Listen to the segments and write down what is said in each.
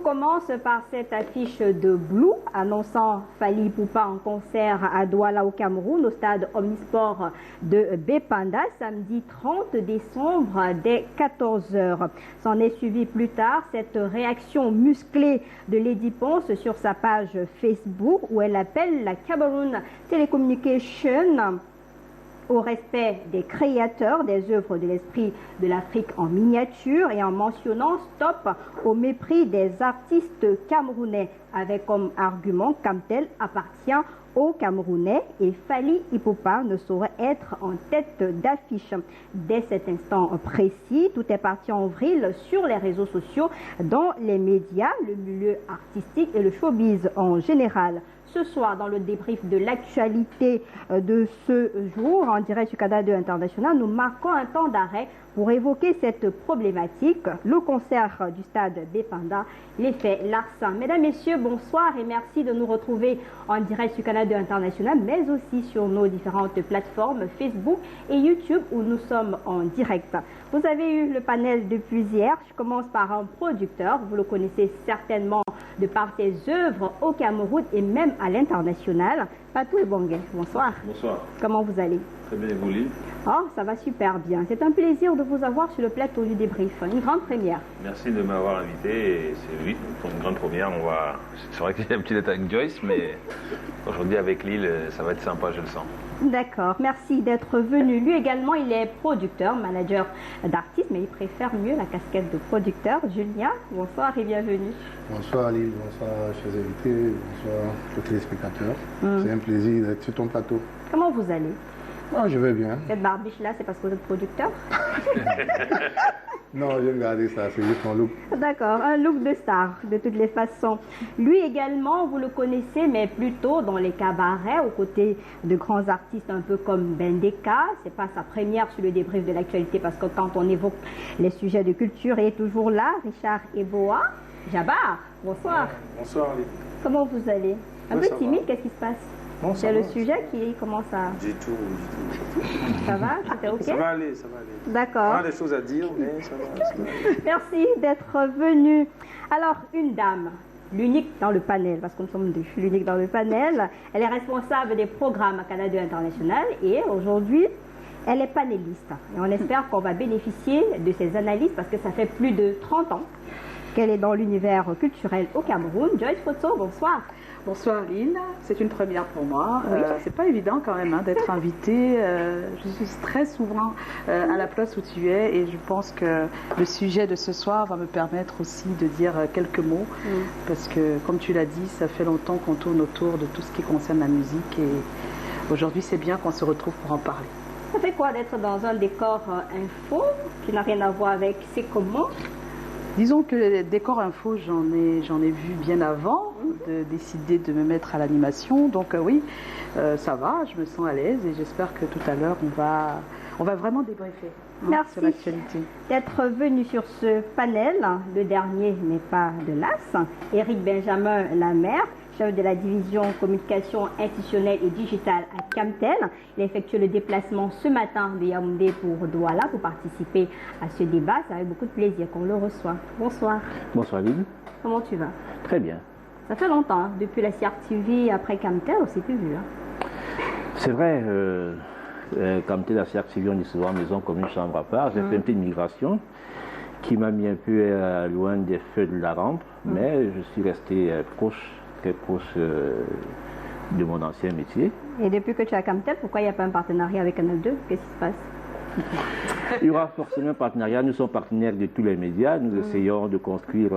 commence par cette affiche de Blue annonçant Fally Ipupa en concert à Douala au Cameroun au stade Omnisport de Bépanda samedi 30 décembre dès 14 h. S'en est suivi plus tard cette réaction musclée de Lady Ponce sur sa page Facebook où elle appelle la Cameroun Telecommunication au respect des créateurs des œuvres de l'esprit de l'Afrique en miniature et en mentionnant stop au mépris des artistes camerounais avec comme argument qu'Amtel appartient aux Camerounais et Fally Ipupa ne saurait être en tête d'affiche. Dès cet instant précis, tout est parti en vrille sur les réseaux sociaux, dans les médias, le milieu artistique et le showbiz en général. Ce soir, dans le débrief de l'actualité de ce jour, en direct sur Canal 2 International, nous marquons un temps d'arrêt pour évoquer cette problématique, le concert du stade Bépanda, l'effet Larsin. Mesdames, Messieurs, bonsoir et merci de nous retrouver en direct sur Canal 2 International, mais aussi sur nos différentes plateformes Facebook et YouTube où nous sommes en direct. Vous avez eu le panel depuis hier. Je commence par un producteur, vous le connaissez certainement de par ses œuvres au Cameroun et même à l'international. Patou Ebongue, bonsoir. Bonsoir. Comment vous allez? Très bien, vous, Lille? Oh, ça va super bien. C'est un plaisir de vous avoir sur le plateau du débrief. Une grande première. Merci de m'avoir invité. C'est oui, pour une grande première. C'est vrai que j'ai l'habitude d'être avec Joyce, mais aujourd'hui avec Lille, ça va être sympa, je le sens. D'accord, merci d'être venu. Lui également, il est producteur, manager d'artistes, mais il préfère mieux la casquette de producteur. Julien, bonsoir et bienvenue. Bonsoir Lille, bonsoir chers invités, bonsoir aux téléspectateurs. C'est un plaisir d'être sur ton plateau. Comment vous allez? Oh, je vais bien. Cette barbiche-là, c'est parce que vous êtes producteur? Non, j'ai regardé ça, c'est juste mon look. D'accord, un look de star, de toutes les façons. Lui également, vous le connaissez, mais plutôt dans les cabarets, aux côtés de grands artistes un peu comme Bendeka. C'est pas sa première sur le débrief de l'actualité, parce que quand on évoque les sujets de culture, il est toujours là. Richard Eboa. Jabar, bonsoir. Bonsoir, Ali. Comment vous allez? Un peu timide, qu'est-ce qui se passe? Bon, c'est le sujet qui commence à... Du tout. Ça va? Tout est OK? Ça va aller, ça va aller. D'accord. On a des choses à dire, mais ça va. Merci d'être venu. Alors, une dame, l'unique dans le panel, parce que nous sommes deux, l'unique dans le panel, elle est responsable des programmes à Canal 2 International et aujourd'hui, elle est panéliste. Et on espère qu'on va bénéficier de ses analyses parce que ça fait plus de 30 ans qu'elle est dans l'univers culturel au Cameroun. Joyce Photo, bonsoir. Bonsoir Lynn, c'est une première pour moi. Oui. C'est pas évident quand même d'être invitée. Je suis très souvent à la place où tu es et je pense que le sujet de ce soir va me permettre aussi de dire quelques mots parce que comme tu l'as dit, ça fait longtemps qu'on tourne autour de tout ce qui concerne la musique et aujourd'hui c'est bien qu'on se retrouve pour en parler. Ça fait quoi d'être dans un décor info qui n'a rien à voir avec C'est comment? Disons que les décors info, j'en ai vu bien avant de décider de me mettre à l'animation. Donc oui, ça va, je me sens à l'aise et j'espère que tout à l'heure, on va vraiment débriefer sur l'actualité. D'être venu sur ce panel. Le dernier n'est pas de l'AS. Éric Benjamin Lamère, chef de la division communication institutionnelle et digitale à Camtel. Il a effectué le déplacement ce matin de Yaoundé pour Douala pour participer à ce débat. C'est avec beaucoup de plaisir qu'on le reçoit. Bonsoir. Bonsoir Lynn. Comment tu vas? Très bien. Ça fait longtemps, hein, depuis la CRTV après Camtel, on s'est plus vu. Hein. C'est vrai, Camtel, la CRTV, on dit souvent maison comme une chambre à part. J'ai fait une petite migration qui m'a mis un peu loin des feux de la rampe, mais je suis resté très proche de mon ancien métier. Et depuis que tu es à Camtel, pourquoi il n'y a pas un partenariat avec Canal 2? Qu'est-ce qui se passe? Il y aura forcément un partenariat. Nous sommes partenaires de tous les médias. Nous essayons de construire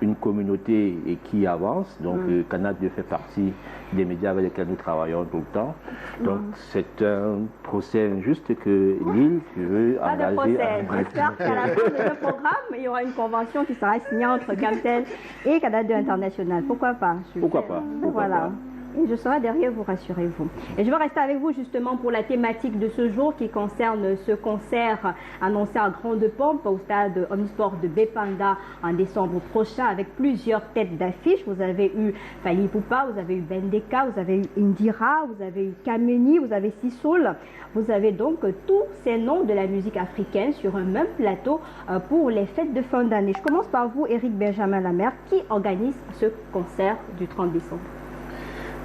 une communauté qui avance. Donc, Canal 2 fait partie des médias avec lesquels nous travaillons tout le temps. Donc, c'est un procès injuste que Lille veut pas engager. Pas de procès. J'espère qu'à la fin de ce programme, il y aura une convention qui sera signée entre Camtel et Canal 2 International. Pourquoi pas? Pourquoi pas? Voilà. Et je serai derrière vous, rassurez-vous. Et je vais rester avec vous justement pour la thématique de ce jour qui concerne ce concert annoncé à grande pompe au stade Omnisport de Bépanda en décembre prochain avec plusieurs têtes d'affiche. Vous avez eu Fally Ipupa, vous avez eu Bendeka, vous avez eu Indira, vous avez eu Kameni, vous avez Sissoul. Vous avez donc tous ces noms de la musique africaine sur un même plateau pour les fêtes de fin d'année. Je commence par vous, Éric Benjamin Lamère, qui organise ce concert du 30 décembre.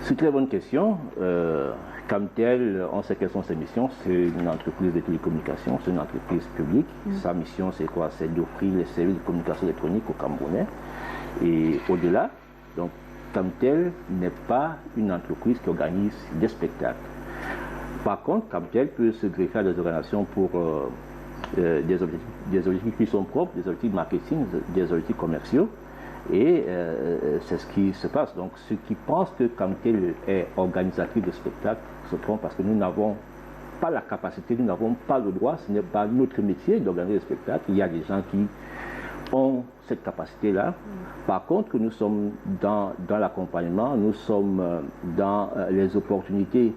C'est une très bonne question. Camtel, on sait quelles sont ses missions. C'est une entreprise de télécommunications, c'est une entreprise publique. Sa mission, c'est quoi? C'est d'offrir les services de communication électronique aux Camerounais. Et au-delà, donc, Camtel n'est pas une entreprise qui organise des spectacles. Par contre, Camtel peut se greffer à des organisations pour des objectifs qui sont propres, des objectifs marketing, des objectifs commerciaux. Et c'est ce qui se passe. Donc ceux qui pensent que Camtel est organisatrice de spectacles se trompent parce que nous n'avons pas la capacité, nous n'avons pas le droit, ce n'est pas notre métier d'organiser des spectacles. Il y a des gens qui ont cette capacité-là. Par contre, nous sommes dans l'accompagnement, nous sommes dans les opportunités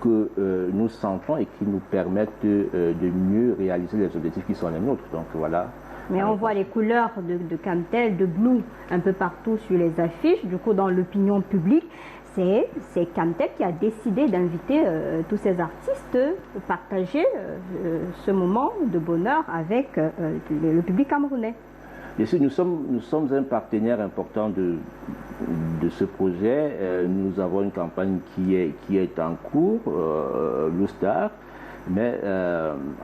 que nous sentons et qui nous permettent de mieux réaliser les objectifs qui sont les nôtres. Donc voilà. Mais on voit les couleurs de Camtel, de Blue, un peu partout sur les affiches. Du coup, dans l'opinion publique, c'est Camtel qui a décidé d'inviter tous ces artistes à partager ce moment de bonheur avec le public camerounais. Bien sûr, nous sommes un partenaire important de ce projet. Nous avons une campagne qui est en cours, Loustar. Mais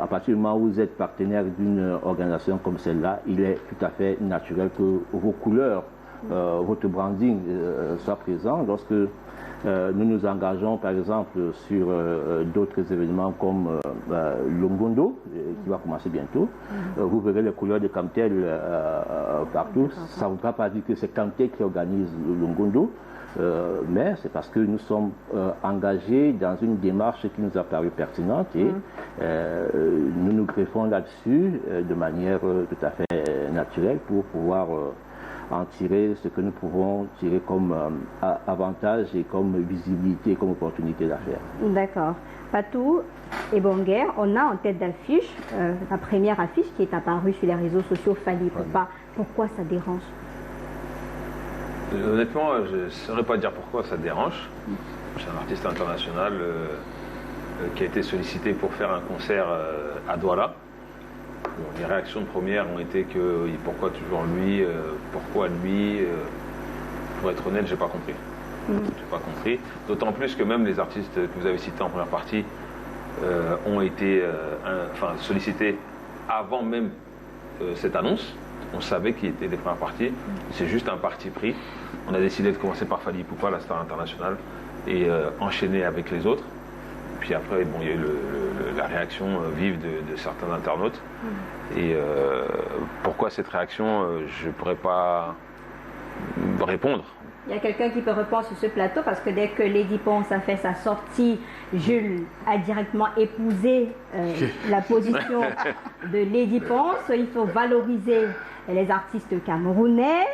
à partir du moment où vous êtes partenaire d'une organisation comme celle-là, il est tout à fait naturel que vos couleurs, votre branding soient présents. Lorsque nous nous engageons par exemple sur d'autres événements comme l'Ongondo, qui va commencer bientôt, vous verrez les couleurs de Camtel partout. Ça ne voudra pas dire que c'est Camtel qui organise l'Ongondo. Mais c'est parce que nous sommes engagés dans une démarche qui nous a paru pertinente et nous nous greffons là-dessus de manière tout à fait naturelle pour pouvoir en tirer ce que nous pouvons tirer comme avantage et comme visibilité, comme opportunité d'affaires. D'accord. Patou et Bonguer, on a en tête d'affiche la première affiche qui est apparue sur les réseaux sociaux, Fally Ipupa. Pourquoi ça dérange? Honnêtement, je ne saurais pas dire pourquoi ça dérange. C'est un artiste international qui a été sollicité pour faire un concert à Douala. Bon, les réactions premières ont été que pourquoi toujours lui, pourquoi lui. Pour être honnête, j'ai pas compris. J'ai pas compris. D'autant plus que même les artistes que vous avez cités en première partie ont été sollicités avant même cette annonce. On savait qui étaient les premières parties. C'est juste un parti pris. On a décidé de commencer par Fally Ipupa, la star internationale, et enchaîner avec les autres. Puis après, bon, il y a eu la réaction vive de certains internautes. Et pourquoi cette réaction, je ne pourrais pas répondre. Il y a quelqu'un qui peut répondre sur ce plateau parce que dès que Lady Ponce a fait sa sortie, Jules a directement épousé la position de Lady Ponce. Il faut valoriser les artistes camerounais,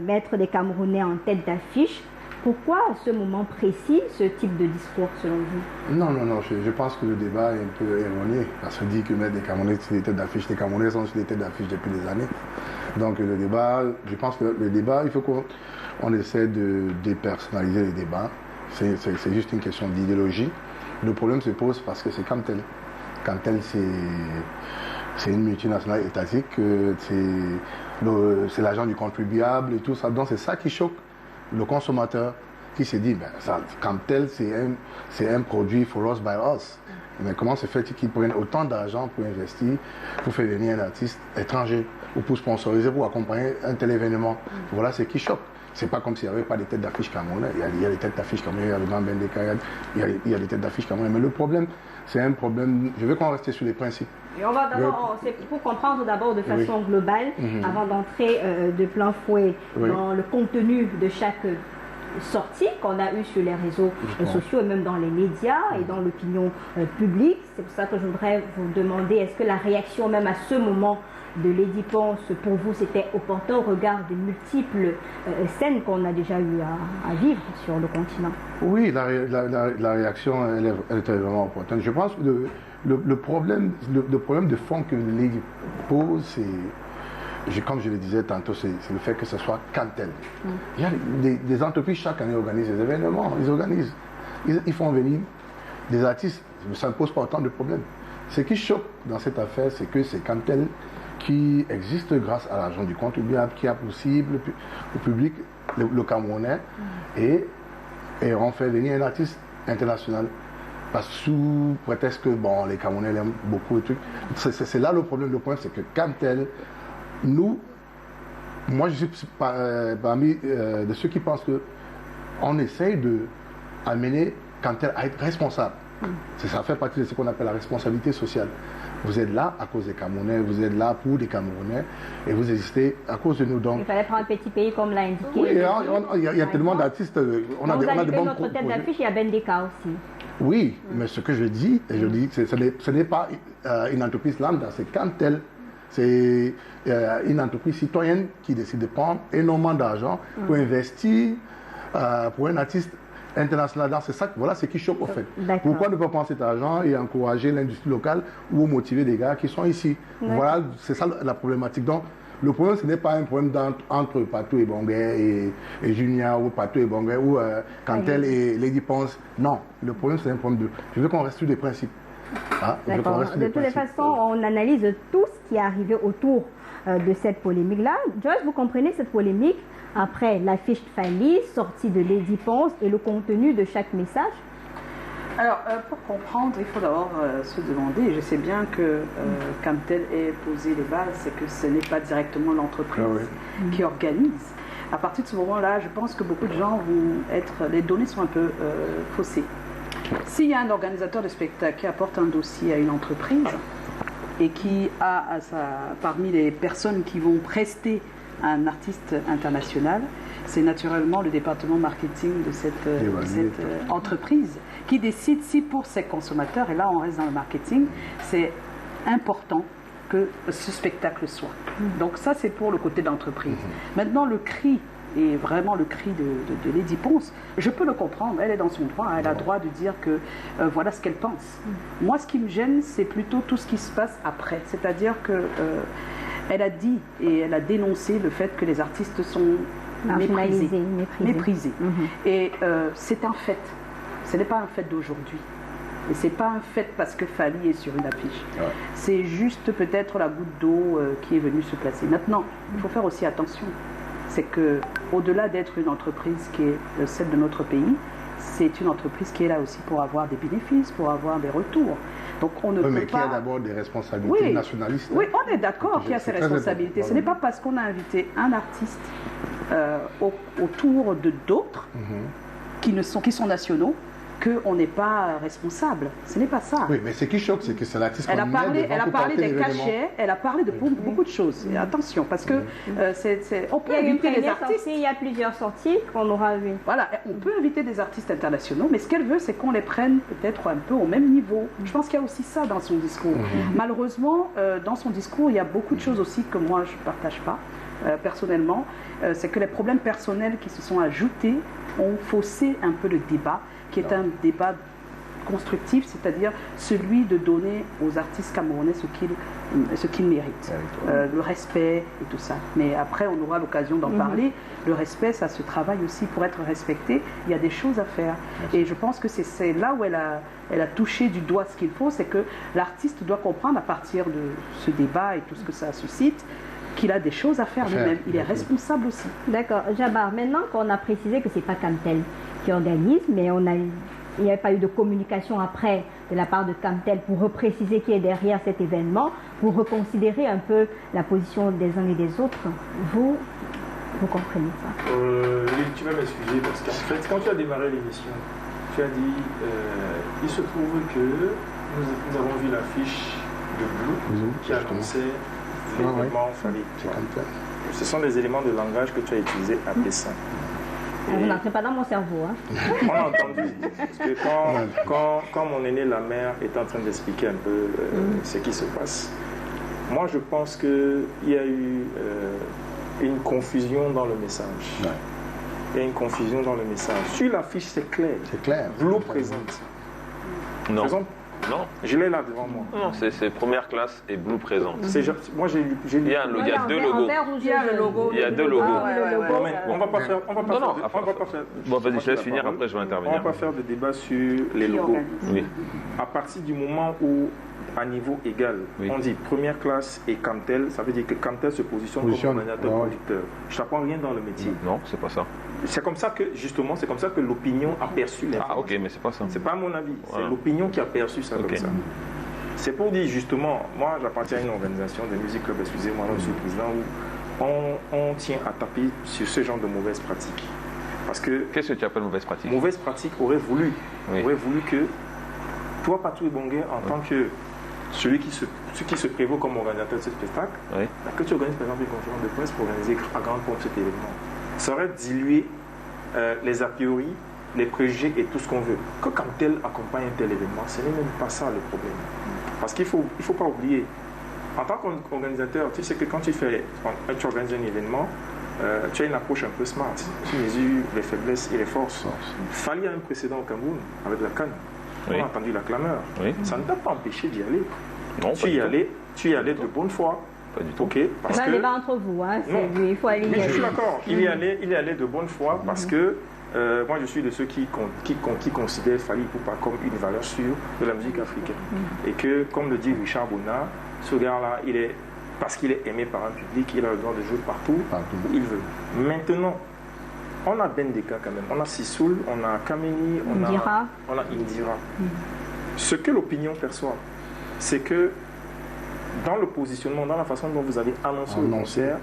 mettre des Camerounais en tête d'affiche. Pourquoi à ce moment précis ce type de discours selon vous? Non, je pense que le débat est un peu erroné. Parce qu'on dit que mettre des Camerounais sur les têtes d'affiche, les Camerounais sont sur les têtes d'affiche depuis des années. Donc le débat, je pense que le débat, il faut qu'on essaie de dépersonnaliser les débats. C'est juste une question d'idéologie. Le problème se pose parce que c'est Camtel. Camtel, c'est une multinationale étatique, c'est l'argent du contribuable et tout ça. Donc c'est ça qui choque le consommateur qui se dit, Camtel, c'est un produit for us by us. Mais comment se fait-il qu'ils prennent autant d'argent pour investir, pour faire venir un artiste étranger ou pour sponsoriser, pour accompagner un tel événement? Voilà ce qui choque. C'est pas comme s'il n'y avait pas des têtes d'affiche camerounais. Il y a des têtes d'affiche camerounais, il y a le grand Bendeka, il y a des têtes d'affiche camerounais. Mais le problème, c'est un problème. Je veux qu'on reste sur les principes. Et on va d'abord, c'est pour comprendre d'abord de façon globale, avant d'entrer de plein fouet dans le contenu de chaque sortie qu'on a eue sur les réseaux sociaux et même dans les médias et dans l'opinion publique. C'est pour ça que je voudrais vous demander, est-ce que la réaction même à ce moment de Lady Ponce, pour vous, c'était opportun au regard des multiples scènes qu'on a déjà eu à vivre sur le continent? Oui, la réaction, elle était vraiment opportune. Je pense que le problème de fond que Lady pose, c'est, comme je le disais tantôt, c'est le fait que ce soit Cantel. Il y a des entreprises chaque année organisent des événements, ils font venir des artistes, ça ne pose pas autant de problèmes. Ce qui choque dans cette affaire, c'est que c'est Cantel qui existe grâce à l'argent du contribuable, qui a possible au public, le Camerounais, et on fait venir un artiste international. Parce que sous prétexte que bon, les Camerounais l'aiment beaucoup et trucs. C'est là le problème. Le problème, c'est que Cantel, moi je suis parmi de ceux qui pensent qu'on essaye d'amener Cantel à être responsable. Ça fait partie de ce qu'on appelle la responsabilité sociale. Vous êtes là à cause des Camerounais, vous êtes là pour les Camerounais et vous existez à cause de nous. Donc, il fallait prendre un petit pays comme l'a indiqué. Oui, il y a tellement d'artistes. On a des bons notre tête d'affiche, il y a Bendeka aussi. Oui, mais ce que je dis, ce n'est pas une entreprise lambda, c'est Cantel. C'est une entreprise citoyenne qui décide de prendre énormément d'argent pour investir pour un artiste international. C'est ça, voilà ce qui choque au fait. Pourquoi ne pas prendre cet argent et encourager l'industrie locale ou motiver des gars qui sont ici? Voilà, c'est ça la problématique. Donc, le problème, ce n'est pas un problème entre Patou et Bongué et Junior, ou Patou et Bongué, ou Cantel et Lady Ponce. Non, le problème, c'est un problème de... Je veux qu'on reste sur des principes. De toutes les façons, on analyse tout ce qui est arrivé autour de cette polémique-là. Joyce, vous comprenez cette polémique après l'affiche Fally, sortie de Lady Ponce et le contenu de chaque message? Alors, pour comprendre, il faut d'abord se demander, et je sais bien que Cantel ait posé les bases, c'est que ce n'est pas directement l'entreprise qui organise. À partir de ce moment-là, je pense que beaucoup de gens vont être... Les données sont un peu faussées. S'il y a un organisateur de spectacle qui apporte un dossier à une entreprise et qui a parmi les personnes qui vont prester un artiste international, c'est naturellement le département marketing de cette entreprise qui décide si pour ses consommateurs, et là on reste dans le marketing, c'est important que ce spectacle soit. Donc ça c'est pour le côté d'entreprise. Maintenant le cri, et vraiment le cri de Lady Ponce, je peux le comprendre, elle est dans son droit, elle a le droit de dire que voilà ce qu'elle pense. Moi ce qui me gêne c'est plutôt tout ce qui se passe après, c'est-à-dire que elle a dit et elle a dénoncé le fait que les artistes sont méprisés. Et c'est un fait, ce n'est pas un fait d'aujourd'hui. Et ce n'est pas un fait parce que Fally est sur une affiche. C'est juste peut-être la goutte d'eau qui est venue se placer. Maintenant, il faut faire aussi attention. C'est qu'au-delà d'être une entreprise qui est celle de notre pays, c'est une entreprise qui est là aussi pour avoir des bénéfices, pour avoir des retours. Donc on ne peut mais pas... qui a d'abord des responsabilités nationalistes. Oui, on est d'accord qu'il y a ces responsabilités. Ce n'est pas parce qu'on a invité un artiste autour de d'autres qui sont nationaux qu'on n'est pas responsable. Ce n'est pas ça. Oui, mais ce qui choque, c'est que c'est l'artiste qu'on met elle a parlé des cachets, elle a parlé de beaucoup de choses. Et attention, parce que on peut inviter des artistes. Il y a plusieurs sorties qu'on aura vues. Voilà, on peut inviter des artistes internationaux, mais ce qu'elle veut, c'est qu'on les prenne peut-être un peu au même niveau. Je pense qu'il y a aussi ça dans son discours. Malheureusement, dans son discours, il y a beaucoup de choses aussi que moi, je ne partage pas. Personnellement, c'est que les problèmes personnels qui se sont ajoutés ont faussé un peu le débat, qui est un débat constructif, c'est-à-dire celui de donner aux artistes camerounais ce qu'ils méritent, le respect et tout ça. Mais après, on aura l'occasion d'en parler. Le respect, ça se travaille aussi pour être respecté. Il y a des choses à faire. Et je pense que c'est là où elle a touché du doigt ce qu'il faut, c'est que l'artiste doit comprendre à partir de ce débat et tout ce que ça suscite, qu'il a des choses à faire lui-même. Il est responsable aussi. D'accord. Jabar, maintenant qu'on a précisé que ce n'est pas Cantel qui organise, mais il n'y avait pas eu de communication après de la part de Cantel pour repréciser qui est derrière cet événement, pour reconsidérer un peu la position des uns et des autres. Vous comprenez ça? Tu vas m'excuser parce qu'en fait, quand tu as démarré l'émission, tu as dit il se trouve que nous avons vu l'affiche de Blue qui annonçait l'événement Fally. Ce sont des éléments de langage que tu as utilisés à dessein. Vous n'entrez pas dans mon cerveau. On a entendu. Parce que quand mon aîné, la mère, est en train d'expliquer un peu ce qui se passe, Moi, je pense qu'il y a eu une confusion dans le message. Ouais. Il y a une confusion dans le message. Sur l'affiche, c'est clair. C'est clair. Blue présente. Non. Présente. Non. Je l'ai là devant moi. Non, c'est première classe et Blue présente. Moi, j'ai lu. Il y a, il y a deux logos. Il y a le logo. Il y a deux logos. Non, mais on va pas faire. On va pas Non, faire. On va pas faire. Bon, vas-y, je laisse finir, parole. après je vais On intervenir. va pas faire de débat sur les logos. Oui. À partir du moment où, à niveau égal, Oui. on dit première classe et Camtel, ça veut dire que Camtel se positionne Positionne. comme organisateur Ouais. producteur. Je n'apprends rien dans le métier. Non, c'est pas ça. C'est comme ça que, justement, c'est comme ça que l'opinion a perçu l'information. Ah, ok, mais c'est pas ça. C'est pas mon avis, c'est Voilà. l'opinion qui a perçu ça Ok. comme ça. C'est pour dire justement, moi j'appartiens à une organisation de musique club, excusez-moi, je suis le président, où on tient à taper sur ce genre de mauvaises pratiques. Parce que Qu'est-ce que tu appelles mauvaise pratique? mauvaise pratique aurait voulu que toi, Patrick Bonguet, en tant que celui qui se prévaut comme organisateur de ce spectacle, Oui. que tu organises par exemple une conférence de presse pour organiser à grande pompe cet événement, ça aurait dilué les a priori, les préjugés et tout ce qu'on veut. Que quand tel accompagne un tel événement, ce n'est même pas ça le problème. Parce qu'il il faut pas oublier, en tant qu'organisateur, tu sais que quand tu organises un événement, tu as une approche un peu smart. Tu mesures les faiblesses et les forces. Fali a un précédent au Cameroun avec la Cannes. Oui. On a entendu la clameur. Oui. Ça ne t'a pas empêché d'y aller. Non, Tu y allais de bonne foi. Pas du tout. Ok, parce C'est un que débat entre vous, hein. Non. Il faut aller oui, y je aller. suis d'accord. Il y allait de bonne foi parce que moi je suis de ceux qui considèrent Fally Ipupa comme une valeur sûre de la musique africaine. Et que, comme le dit Richard Bonnard, ce gars-là, parce qu'il est aimé par un public, il a le droit de jouer partout où il veut. Maintenant, on a Bendeka quand même, on a Sissoul, on a Kameni, on a Indira. Ce que l'opinion perçoit, c'est que dans le positionnement, dans la façon dont vous avez annoncé le concert,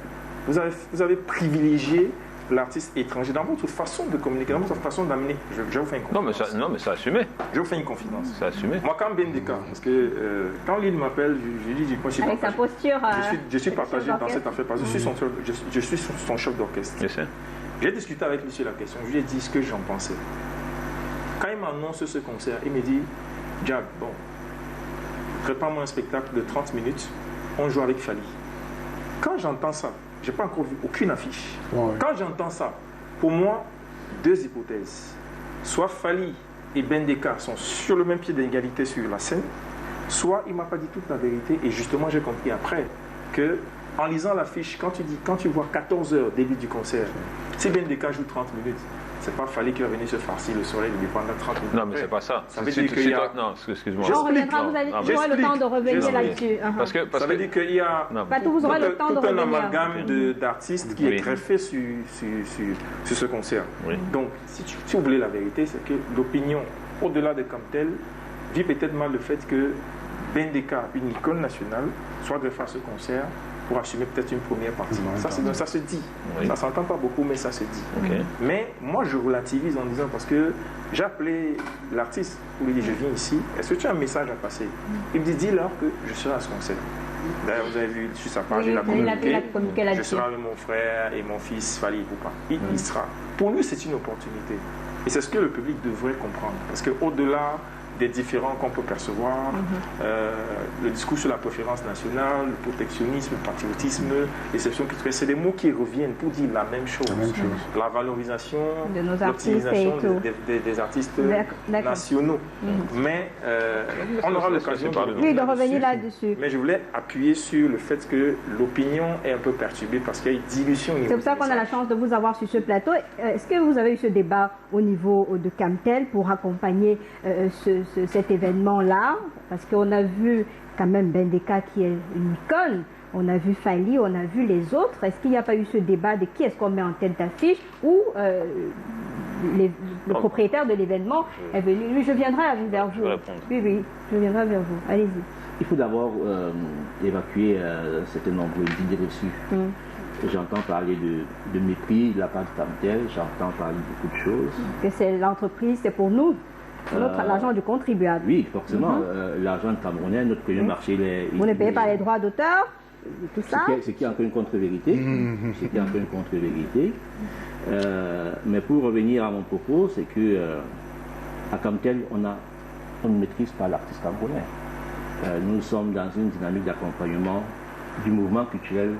vous avez privilégié l'artiste étranger dans votre façon de communiquer, dans votre façon d'amener. Je vous fais une confidence. Non, mais c'est assumé. Je vous fais une confidence. C'est assumé. Moi, quand Bendeka, parce que quand Lille m'appelle, je lui dis, moi, je suis Avec sa posture. je suis partagé dans cette affaire parce que je suis son chef d'orchestre. Je sais. J'ai discuté avec lui sur la question, je lui ai dit ce que j'en pensais. Quand il m'annonce ce concert, il me dit, Jab, bon, prépare-moi un spectacle de 30 minutes, on joue avec Fally. Quand j'entends ça, je n'ai pas encore vu aucune affiche. Ouais. Quand j'entends ça, pour moi, deux hypothèses. Soit Fally et Bendeka sont sur le même pied d'égalité sur la scène, soit il ne m'a pas dit toute la vérité. Et justement, j'ai compris après que, en lisant l'affiche, quand tu vois 14h début du concert, si Bendeka joue 30 minutes, c'est pas Fally qui va venir se farcir le soleil de dépendre 30 minutes. Non, mais c'est pas ça. Ça veut dire qu'il y a... Non, excuse-moi. On reviendra, vous aurez le temps de revenir là-dessus. Parce que Ça veut dire qu'il y a Patou, vous aurez le temps de tout un revenir. amalgame d'artistes qui est greffé sur ce concert. Oui. Donc, si vous voulez la vérité, c'est que l'opinion, au-delà de Camtel, vit peut-être mal le fait que Bendeka, une icône nationale, soit greffé à ce concert pour assumer peut-être une première partie. Ça se dit. Oui. Ça ne s'entend pas beaucoup, mais ça se dit. Ok. Mais moi, je relativise en disant, parce que j'ai appelé l'artiste pour lui dire, je viens ici, est-ce que tu as un message à passer? Il me dit, dis-leur que je serai à ce concert. D'ailleurs, vous avez vu sur sa page, Oui, il a communiqué, communiqué je là-dessus. serai avec mon frère et mon fils Fally Ipupa. Il sera. Pour lui, c'est une opportunité. Et c'est ce que le public devrait comprendre. Parce qu'au-delà des différends qu'on peut percevoir, le discours sur la préférence nationale, le protectionnisme, le patriotisme, l'exception culturelle, c'est des mots qui reviennent pour dire la même chose. La valorisation, De nos artistes l'optimisation et tout. des artistes D'accord. nationaux. Mais on aura l'occasion de revenir là-dessus. Mais je voulais appuyer sur le fait que l'opinion est un peu perturbée parce qu'il y a une dilution au niveau C'est pour ça du qu'on a la message. chance de vous avoir sur ce plateau. Est-ce que vous avez eu ce débat au niveau de Camtel pour accompagner cet événement-là? Parce qu'on a vu quand même Bendeka qui est une icône, on a vu Fally, on a vu les autres. Est-ce qu'il n'y a pas eu ce débat de qui est-ce qu'on met en tête d'affiche ou le propriétaire de l'événement est venu? Oui, je viendrai vers vous. Oui, je viendrai vers vous. Allez-y. Il faut d'abord évacuer un certain nombre d'idées reçues. J'entends parler de mépris de la part de Camtel, j'entends parler de beaucoup de choses. Que c'est l'entreprise, c'est pour nous, l'argent du contribuable. Oui, forcément, l'argent de Camerounais, notre premier marché... Vous ne payez pas les droits d'auteur, tout ça. Ce qui est encore une contre-vérité. Ce qui est encore une contre-vérité. Mais pour revenir à mon propos, c'est que à Camtel, on ne maîtrise pas l'artiste camerounais. Nous sommes dans une dynamique d'accompagnement du mouvement culturel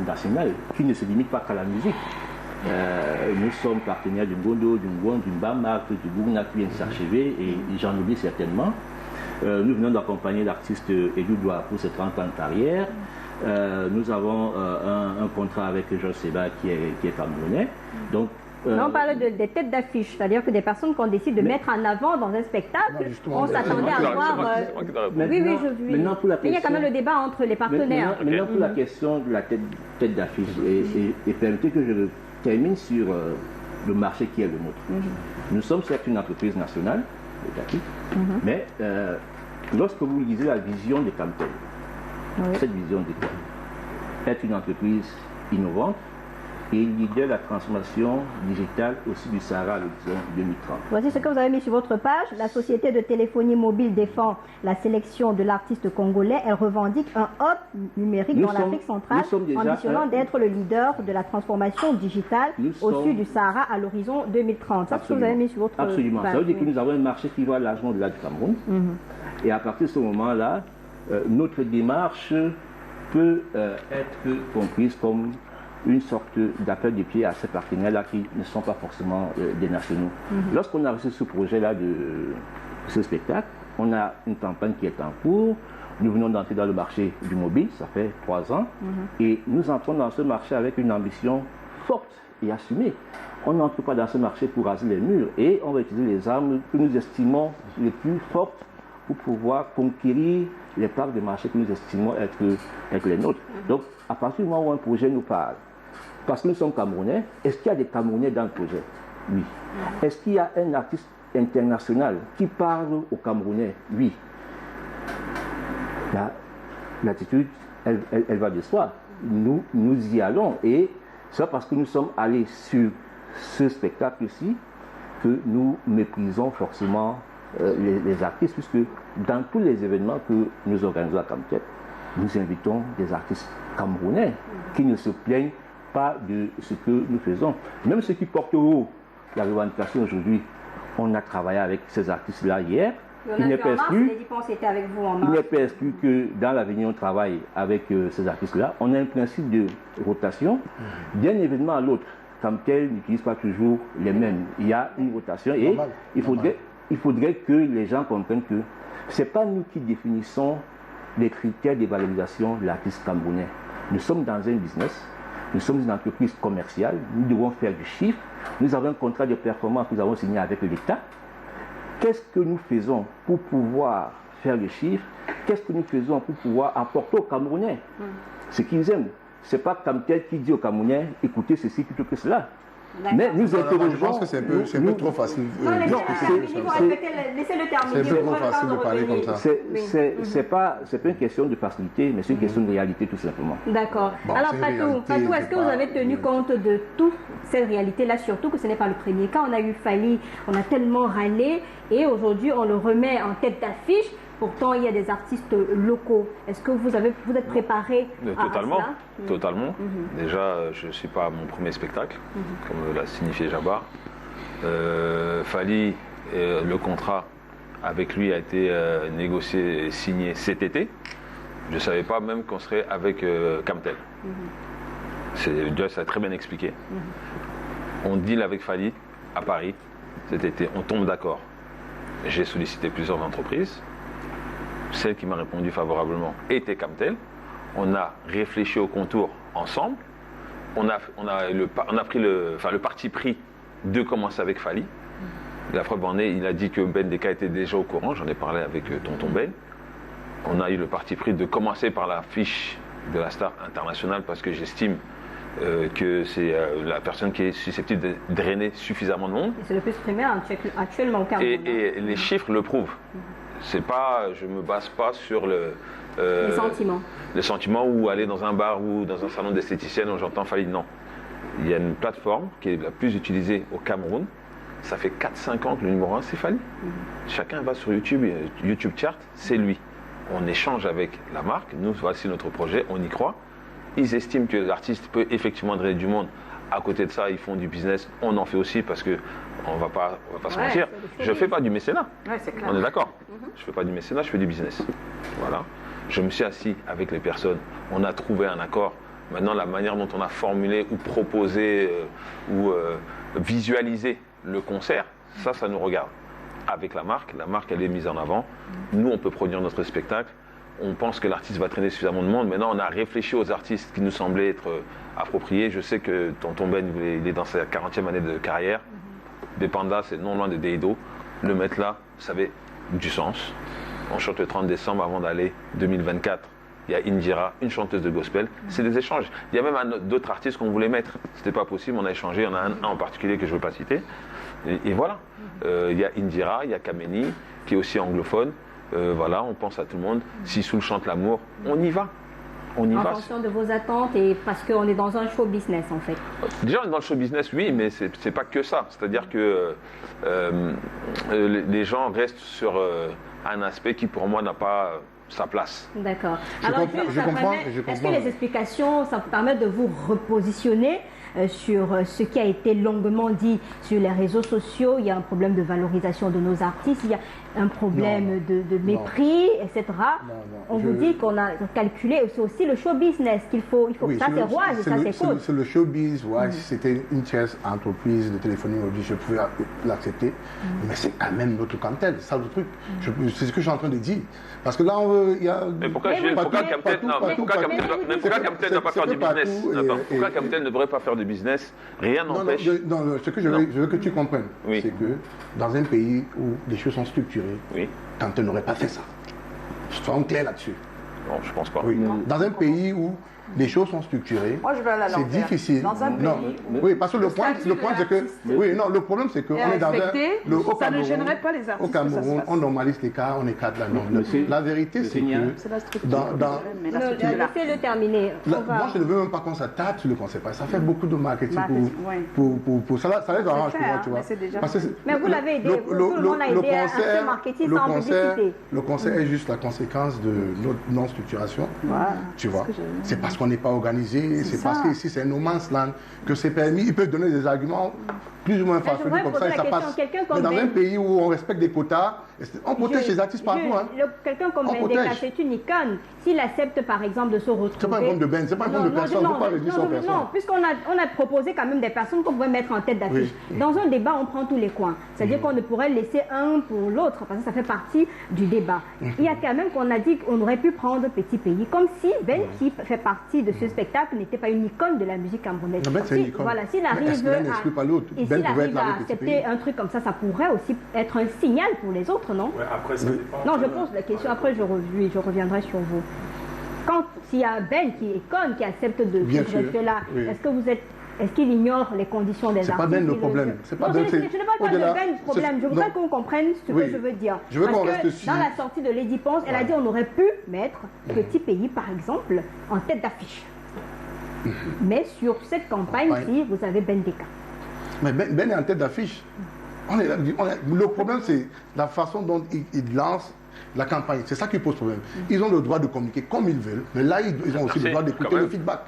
national, qui ne se limite pas qu'à la musique. Nous sommes partenaires du Ngondo, du Ngwon, du Mbamak, du Bourna qui vient de s'achever, et j'en oublie certainement. Nous venons d'accompagner l'artiste Edu Doua pour ses 30 ans de carrière. Nous avons un contrat avec Georges Seba qui est camerounais. Donc, on parle des têtes d'affiche, c'est-à-dire que des personnes qu'on décide de mettre en avant dans un spectacle, on s'attendait à voir... Oui, il y a quand même le débat entre les partenaires. Maintenant, pour la question de la tête d'affiche, et permettez que je termine sur le marché qui est le nôtre. Nous sommes certes une entreprise nationale, mais lorsque vous lisez la vision de Camtel, cette vision d'État, être une entreprise innovante et leader de la transformation digitale aussi du Sahara à l'horizon 2030. Voici ce que vous avez mis sur votre page. La société de téléphonie mobile défend la sélection de l'artiste congolais. Elle revendique un hub numérique dans l'Afrique centrale, ambitionnant d'être le leader de la transformation digitale au sud du Sahara à l'horizon 2030. C'est ce que vous avez mis sur votre page. Absolument. Ça veut dire que nous avons un marché qui va largement au-delà du Cameroun. Et à partir de ce moment-là, notre démarche peut être comprise comme une sorte d'appel de pied à ces partenaires-là qui ne sont pas forcément des nationaux. Lorsqu'on a reçu ce projet-là de ce spectacle, on a une campagne qui est en cours. Nous venons d'entrer dans le marché du mobile, ça fait 3 ans, et nous entrons dans ce marché avec une ambition forte et assumée. On n'entre pas dans ce marché pour raser les murs, et on va utiliser les armes que nous estimons les plus fortes pour pouvoir conquérir les parts de marché que nous estimons être les nôtres. Donc, à partir du moment où un projet nous parle, parce que nous sommes Camerounais, est-ce qu'il y a des Camerounais dans le projet? Oui. Est-ce qu'il y a un artiste international qui parle aux Camerounais? Oui. L'attitude, elle va de soi. Nous y allons, et c'est parce que nous sommes allés sur ce spectacle-ci que nous méprisons forcément les artistes, puisque dans tous les événements que nous organisons à Camtel, nous invitons des artistes camerounais qui ne se plaignent pas de ce que nous faisons. Même ceux qui portent haut la revendication aujourd'hui, on a travaillé avec ces artistes-là hier. Il n'est pas exclu que dans l'avenir on travaille avec ces artistes-là. On a un principe de rotation. D'un événement à l'autre, Camtel n'utilise pas toujours les mêmes. Il y a une rotation et il faudrait que les gens comprennent que ce n'est pas nous qui définissons les critères de valorisation de l'artiste camerounais. Nous sommes dans un business, nous sommes une entreprise commerciale, nous devons faire du chiffre, nous avons un contrat de performance que nous avons signé avec l'État. Qu'est-ce que nous faisons pour pouvoir faire le chiffre? Qu'est-ce que nous faisons pour pouvoir apporter aux Camerounais ce qu'ils aiment? Ce n'est pas Camtel qui dit aux Camerounais, écoutez ceci plutôt que cela. Mais nous interrogeons... Je pense que c'est un peu trop facile. Laissez-le terminer. C'est un peu trop facile de parler comme ça. C'est pas une question de facilité, mais c'est une question de réalité tout simplement. D'accord. Alors Fatou, est-ce que vous avez tenu compte de toute cette réalité-là, surtout que ce n'est pas le premier cas? On a eu Fally, on a tellement râlé, et aujourd'hui on le remet en tête d'affiche. Pourtant, il y a des artistes locaux. Est-ce que vous êtes préparé à cela? Totalement. Déjà, je ne suis pas à mon premier spectacle, comme l'a signifié Jabbar. Fally, le contrat avec lui a été négocié et signé cet été. Je ne savais pas même qu'on serait avec Camtel. Ça a très bien expliqué. On deal avec Fally à Paris cet été. On tombe d'accord. J'ai sollicité plusieurs entreprises. Celle qui m'a répondu favorablement était Camtel. On a réfléchi au contour ensemble. On a pris le parti pris de commencer avec Fally. La preuve en est, il a dit que Ben Deka était déjà au courant. J'en ai parlé avec tonton Ben. On a eu le parti pris de commencer par la fiche de la star internationale parce que j'estime que c'est la personne qui est susceptible de drainer suffisamment de monde. C'est le plus primaire actuellement au Cameroun. Et les chiffres le prouvent. C'est pas, je me base pas sur les sentiments. Les sentiments ou aller dans un bar ou dans un salon d'esthéticienne où j'entends Fally. Non. Il y a une plateforme qui est la plus utilisée au Cameroun. Ça fait 4-5 ans que le numéro 1 c'est Fally. Chacun va sur YouTube, YouTube Chart, c'est lui. On échange avec la marque, nous voici notre projet, on y croit. Ils estiment que l'artiste peut effectivement drainer du monde. À côté de ça, ils font du business, on en fait aussi parce que on va pas se mentir. Je fais pas du mécénat. Ouais, c'est clair. On est d'accord. Je fais pas du mécénat, je fais du business. Voilà. Je me suis assis avec les personnes, on a trouvé un accord. Maintenant, la manière dont on a formulé ou proposé ou visualisé le concert, ça nous regarde. Avec la marque elle est mise en avant. Nous, on peut produire notre spectacle. On pense que l'artiste va traîner suffisamment de monde. Maintenant, on a réfléchi aux artistes qui nous semblaient être appropriés. Je sais que Tonton Ben, il est dans sa 40e année de carrière. Bepanda, c'est non loin de Deido. Le mettre là, ça avait du sens. On chante le 30 décembre avant d'aller 2024. Il y a Indira, une chanteuse de gospel. C'est des échanges. Il y a même d'autres artistes qu'on voulait mettre. C'était pas possible, on a échangé. Il y en a un en particulier que je ne veux pas citer. Et voilà. Il y a Indira, il y a Kameni, qui est aussi anglophone. Voilà, on pense à tout le monde. Si Soul chante l'amour, on y va. On y va. En fonction de vos attentes et parce qu'on est dans un show business en fait. Déjà, on est dans le show business, oui, mais c'est pas que ça. C'est-à-dire que les gens restent sur un aspect qui, pour moi, n'a pas sa place. D'accord. Je comprends. Est-ce que les explications, ça vous permet de vous repositionner sur ce qui a été longuement dit sur les réseaux sociaux? Il y a un problème de valorisation de nos artistes, il y a un problème de mépris, etc. On vous dit qu'on a calculé, c'est aussi le show business qu'il faut oui, ça c'est roi et ça c'est cause. C'est le showbiz, ouais, si c'était une tierce entreprise de téléphonie mobile, je pouvais l'accepter, mais c'est quand même notre clientèle, c'est ça le truc. C'est ce que je suis en train de dire. Parce que là, il y a... Mais pourquoi Captain ne pas faire du business? Pourquoi Captain ne devrait pas faire du business? Rien n'empêche. Non, ce que je veux que tu comprennes, oui, c'est que dans un pays où les choses sont structurées, oui, Captain n'aurait pas fait ça. Soyons clairs là-dessus. Non, je pense pas. Oui. Dans un pays où les choses sont structurées, c'est difficile. Dans un pays oui, parce que le point c'est que le problème c'est qu'on est dans au ça ne gênerait pas les artistes. Au Cameroun, on normalise les cas, on écarte la norme. La vérité c'est que laissez-le terminer. Moi je ne veux même pas qu'on s'attarde sur le concept. Ça fait beaucoup de marketing pour ça les arrange, tu vois. Mais vous l'avez aidé, tout le monde a aidé à ce marketing sans publicité. Le concert est juste la conséquence de notre non-structuration, tu vois. C'est parce qu'on n'est pas organisé, c'est parce qu'ici c'est no man's land que c'est permis. Ils peuvent donner des arguments plus ou moins farfelus comme ça et ça passe. Mais dans un pays où on respecte des quotas, on protège les artistes partout. Quelqu'un comme Bendeka, c'est une icône. S'il accepte par exemple de se retrouver... C'est pas un problème de Ben, c'est pas un problème de personne, il ne faut pas réduire son personne. Non, puisqu'on a proposé quand même des personnes qu'on pouvait mettre en tête d'affiche. Dans un débat, on prend tous les coins. C'est-à-dire qu'on ne pourrait laisser un pour l'autre, parce que ça fait partie du débat. Il y a quand même qu'on a dit qu'on aurait pu prendre Petit Pays, comme si Ben, qui fait partie de ce spectacle, n'était pas une icône de la musique camerounaise. Voilà, s'il arrive à accepter un truc comme ça, ça pourrait aussi être un signal pour les autres, non? Après, ça dépend. Non, je pose la question, après je reviendrai sur vous. Quand s'il y a Ben qui est icône, qui accepte de rester là, est-ce qu'il ignore les conditions des artistes? C'est pas Ben le problème. Je ne parle pas de Ben le problème. Je voudrais qu'on comprenne ce que je veux dire. Parce que dans la sortie de Lady Ponce, elle a dit on aurait pu mettre Petit Pays, par exemple, en tête d'affiche. Mais sur cette campagne-ci, vous avez Bendeka. Mais Ben est en tête d'affiche. Le problème, c'est la façon dont ils lancent la campagne. C'est ça qui pose problème. Ils ont le droit de communiquer comme ils veulent, mais là, ils ont aussi le droit d'écouter le feedback.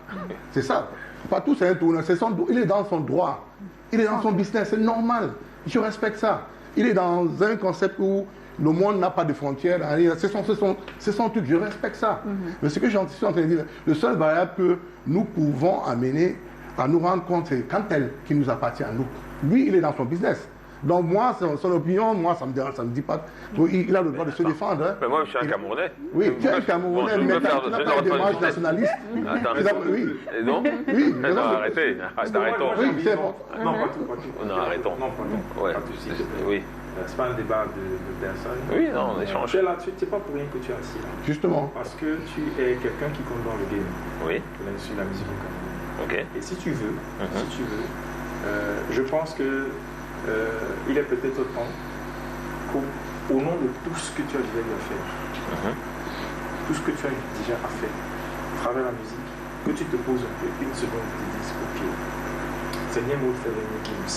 C'est ça. Partout, c'est un tourneur. Il est dans son droit. Il est dans son business. C'est normal. Je respecte ça. Il est dans un concept où le monde n'a pas de frontières. C'est son truc. Je respecte ça. Mais ce que je suis en train de dire, le seul variable que nous pouvons amener à nous rendre compte, c'est quand elle qui nous appartient à nous. Lui, il est dans son business. Donc moi, son opinion, moi, ça me dit pas. Il a le droit de se défendre. Hein. Mais moi, je suis un Camerounais. Oui, tu es un Camerounais, mais tu n'as pas une démarche nationaliste. Oui. Et donc oui. Non, arrêtez. Arrêtons. Oui, c'est bon. Non, pas tout. Non, arrêtons. Non, pas tout. Ouais. Oui. C'est pas un débat de personnes. Oui, non, on échange. Tu es là, c'est pas pour rien que tu es assis là. Justement. Parce que tu es quelqu'un qui compte dans le game. Oui. Sur la musique du Cameroun. Ok. Et si tu veux, je pense que il est peut-être temps qu'au nom de tout ce que tu as déjà eu à faire, tout ce que tu as déjà à faire à travers la musique, que tu te poses un peu une seconde et te dises ok, c'est bien beau de faire des games,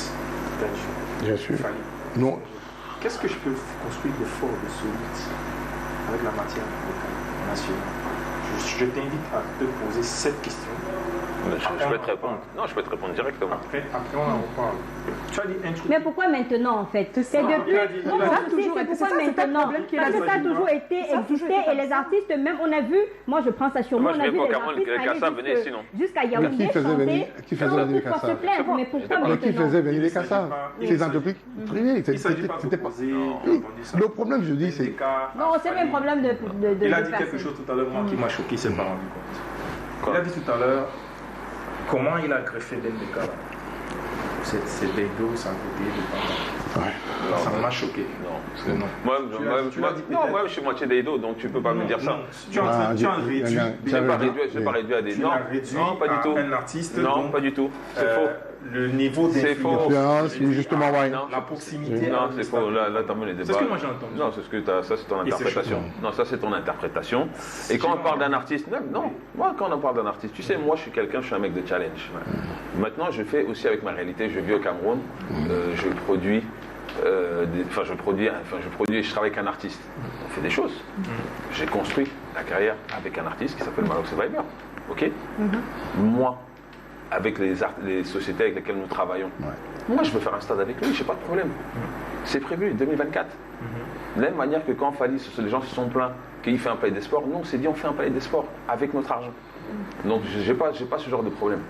bien sûr. Non. Qu'est-ce que je peux construire de fort, de solide avec la matière nationale? Je t'invite à te poser cette question Je peux te répondre. Non, je peux te répondre directement. Après, on en reparle. Tu as dit un truc. Mais pourquoi maintenant en fait? C'est depuis. Non, c'est pourquoi maintenant? Parce que ça a toujours été existé et les artistes, même on a vu, moi je prends ça sur moi, on a vu des artistes aller jusqu'à Yaoundé chanter. Qui faisait venir les Kassa? Mais pourquoi maintenant? Qui faisait venir les Kassa? Ces entreprises privées. Il ne s'agit pas de proposer. Le problème, je dis, c'est. Non, c'est même problème de. Il a dit quelque chose tout à l'heure qui m'a choqué, il ne s'est pas rendu compte. Il a dit tout à l'heure comment il a greffé Bendeka. C'est des dos sans côté de Ouais. Ça m'a choqué. Non. Moi, je suis moitié d'Edo, donc tu ne peux pas me dire ça. Tu as réduit. Je n'ai pas réduit à des. Non, pas du tout. Un artiste. Non, pas du tout. C'est faux. Le niveau d'influence, justement, ouais. La proximité. Non, c'est faux. Là, t'as mis les débats. C'est ce que moi j'ai entendu. Non, c'est ce que ça, c'est ton interprétation. Non, ça, c'est ton interprétation. Et quand on parle d'un artiste, non, moi, quand on parle d'un artiste, tu sais, moi, je suis un mec de challenge. Maintenant, je fais aussi avec ma réalité. Je vis au Cameroun. Je produis. Je travaille avec un artiste. On fait des choses. J'ai construit la carrière avec un artiste qui s'appelle Malox Survivor. Ok. Moi, avec les sociétés avec lesquelles nous travaillons, moi je veux faire un stade avec lui, j'ai pas de problème. C'est prévu 2024. De la même manière que quand Fali, les gens se sont plaints qu'il fait un palais des sports, nous on s'est dit on fait un palais des sports avec notre argent. Donc j'ai pas ce genre de problème.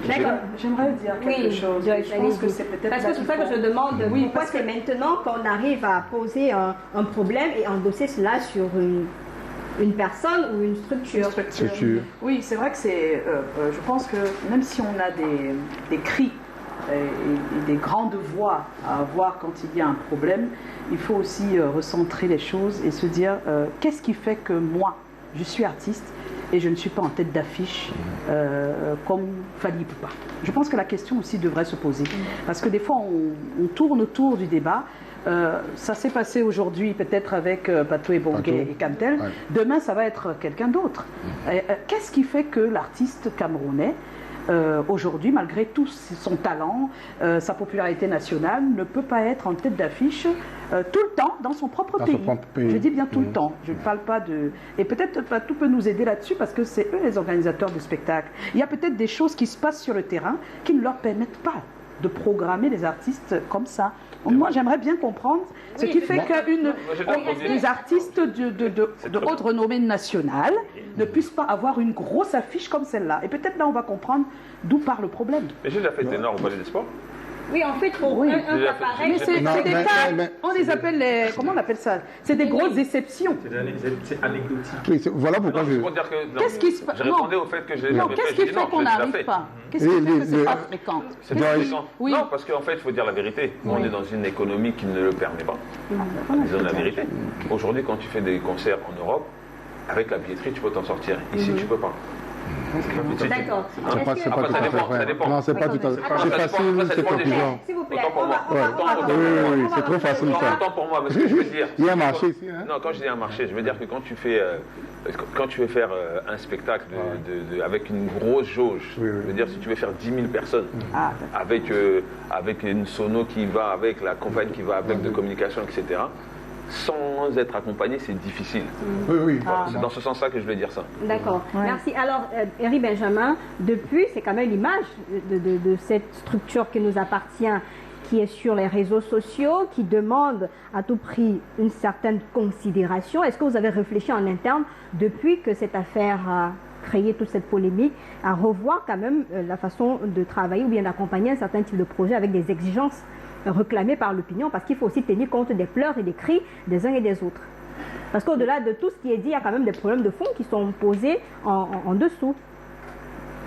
D'accord. J'aimerais dire quelque chose. Je pense que c'est peut-être. Parce que c'est pour ça que je demande pourquoi c'est maintenant qu'on arrive à poser un problème et endosser cela sur une personne ou une structure. Oui, c'est vrai que c'est. Je pense que même si on a des cris et des grandes voix à avoir quand il y a un problème, il faut aussi recentrer les choses et se dire qu'est-ce qui fait que moi, je suis artiste et je ne suis pas en tête d'affiche comme Fally Ipupa. Je pense que la question aussi devrait se poser. Parce que des fois, on tourne autour du débat. Ça s'est passé aujourd'hui peut-être avec Pato Ebongue et Kamtel. Ouais. Demain, ça va être quelqu'un d'autre. Qu'est-ce qui fait que l'artiste camerounais, aujourd'hui, malgré tout son talent, sa popularité nationale, ne peut pas être en tête d'affiche tout le temps dans son propre pays. Je dis bien tout le temps. Je ne parle pas de... Et peut-être Patou peut nous aider là-dessus parce que c'est eux les organisateurs du spectacle. Il y a peut-être des choses qui se passent sur le terrain qui ne leur permettent pas de programmer les artistes comme ça. Moi, j'aimerais bien comprendre ce qui fait que les artistes de haute renommée nationale ne puissent pas avoir une grosse affiche comme celle-là. Et peut-être là, on va comprendre d'où part le problème. Mais j'ai déjà fait ténor au Palais des Sports. Oui, en fait, pour un cas pareil, mais c'est des cas, on les appelle les... Comment on appelle ça? C'est des grosses exceptions. C'est anecdotique. Oui, voilà pourquoi je... Qu'est-ce qui se passe? Je répondais au fait que je l'ai Non, qu'est-ce qui fait qu'on n'arrive pas? Qu'est-ce qui fait que c'est pas fréquent? C'est pas fréquent. Non, parce qu'en fait, il faut dire la vérité. On est dans une économie qui ne le permet pas. Disons la vérité. Aujourd'hui, quand tu fais des concerts en Europe, avec la billetterie, tu peux t'en sortir. Ici, tu peux pas. D'accord. C'est pas tout à fait vrai. Non, c'est pas tout à fait. C'est facile, c'est confusant. S'il vous plaît, oui, c'est trop facile ça. Autant pour moi, parce que je veux dire. Il y a un marché ici. Non, quand je dis un marché, je veux dire que quand tu veux faire un spectacle avec une grosse jauge, je veux dire si tu veux faire 10 000 personnes, avec une sono qui va avec, la campagne qui va avec de communication, etc. Sans être accompagné, c'est difficile. Oui. C'est dans ce sens-là que je voulais dire ça. D'accord. Merci. Alors, Henri Benjamin, depuis, c'est quand même l'image de cette structure qui nous appartient, qui est sur les réseaux sociaux, qui demande à tout prix une certaine considération. Est-ce que vous avez réfléchi en interne, depuis que cette affaire a créé toute cette polémique, à revoir quand même la façon de travailler ou bien d'accompagner un certain type de projet avec des exigences réclamées par l'opinion, parce qu'il faut aussi tenir compte des pleurs et des cris des uns et des autres. Parce qu'au-delà de tout ce qui est dit, il y a quand même des problèmes de fond qui sont posés en dessous.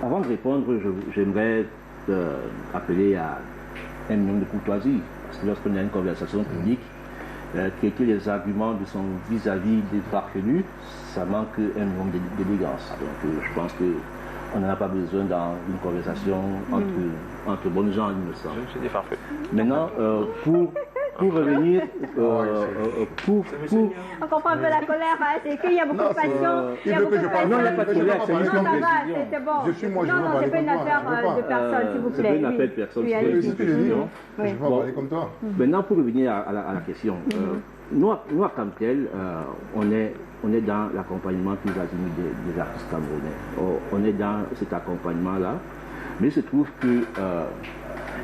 Avant de répondre, j'aimerais appeler à un minimum de courtoisie, parce que lorsqu'on a une conversation publique, traiter les arguments de son vis-à-vis des parvenus, ça manque un minimum d'élégance. Donc je pense que on n'en a pas besoin dans une conversation entre bonnes gens, il me semble. C'est des farfeux. Maintenant, pour revenir, on comprend un peu la colère, hein, c'est qu'il y a beaucoup de passion. Il y a beaucoup de passion. Non, il n'y a pas de colère, c'est une Non, ça va, c'est bon. Non, c'est pas une affaire de personne, s'il vous plaît. C'est pas une affaire de personne, c'est ce que je dis. Je vais parler comme toi. Maintenant, pour revenir à la question, nous, à Kamtel, on est dans l'accompagnement plus azimut des artistes camerounais. On est dans cet accompagnement-là Mais il se trouve que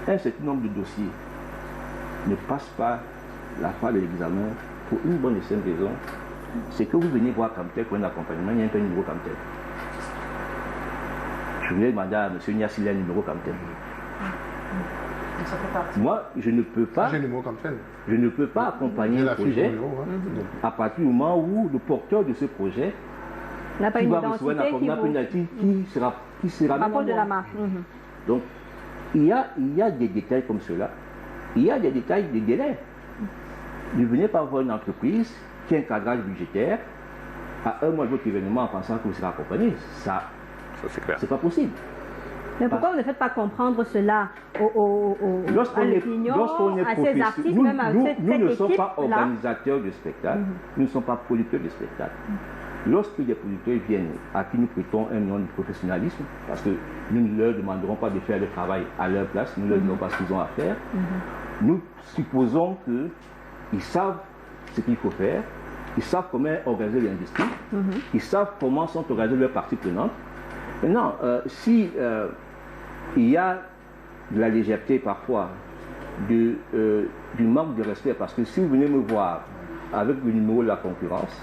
un certain nombre de dossiers ne passent pas la phase de l'examen pour une bonne et simple raison. C'est que vous venez voir Camtel pour un accompagnement, il y a un peu un numéro Camtel. Je voulais demander à M. Nia s'il a un numéro Camtel. Moi, je ne peux pas. J'ai un numéro Camtel. Je ne peux pas accompagner un projet à partir du moment où le porteur de ce projet n'a pas qui une va recevoir un accompagnement qui sera rapproche de la marque. Donc, il y a des détails comme cela. Il y a des détails, des délais. Vous venez pas voir une entreprise qui a un cadrage budgétaire à un mois de votre événement en pensant que vous serez accompagné. Ça c'est clair. C'est pas possible. Mais pourquoi vous ne faites pas comprendre cela à l'opinion, à ces artistes, même à cette équipe? Nous ne sommes pas organisateurs de spectacles, nous ne sommes pas producteurs de spectacles. Lorsque des producteurs viennent à qui nous prêtons un nom de professionnalisme, parce que nous ne leur demanderons pas de faire le travail à leur place, nous ne leur demandons pas ce qu'ils ont à faire, nous supposons qu'ils savent ce qu'il faut faire, ils savent comment organiser l'industrie, ils savent comment sont organisées leurs parties prenantes. Maintenant, si il y a de la légèreté parfois, du manque de respect, parce que si vous venez me voir avec le numéro de la concurrence,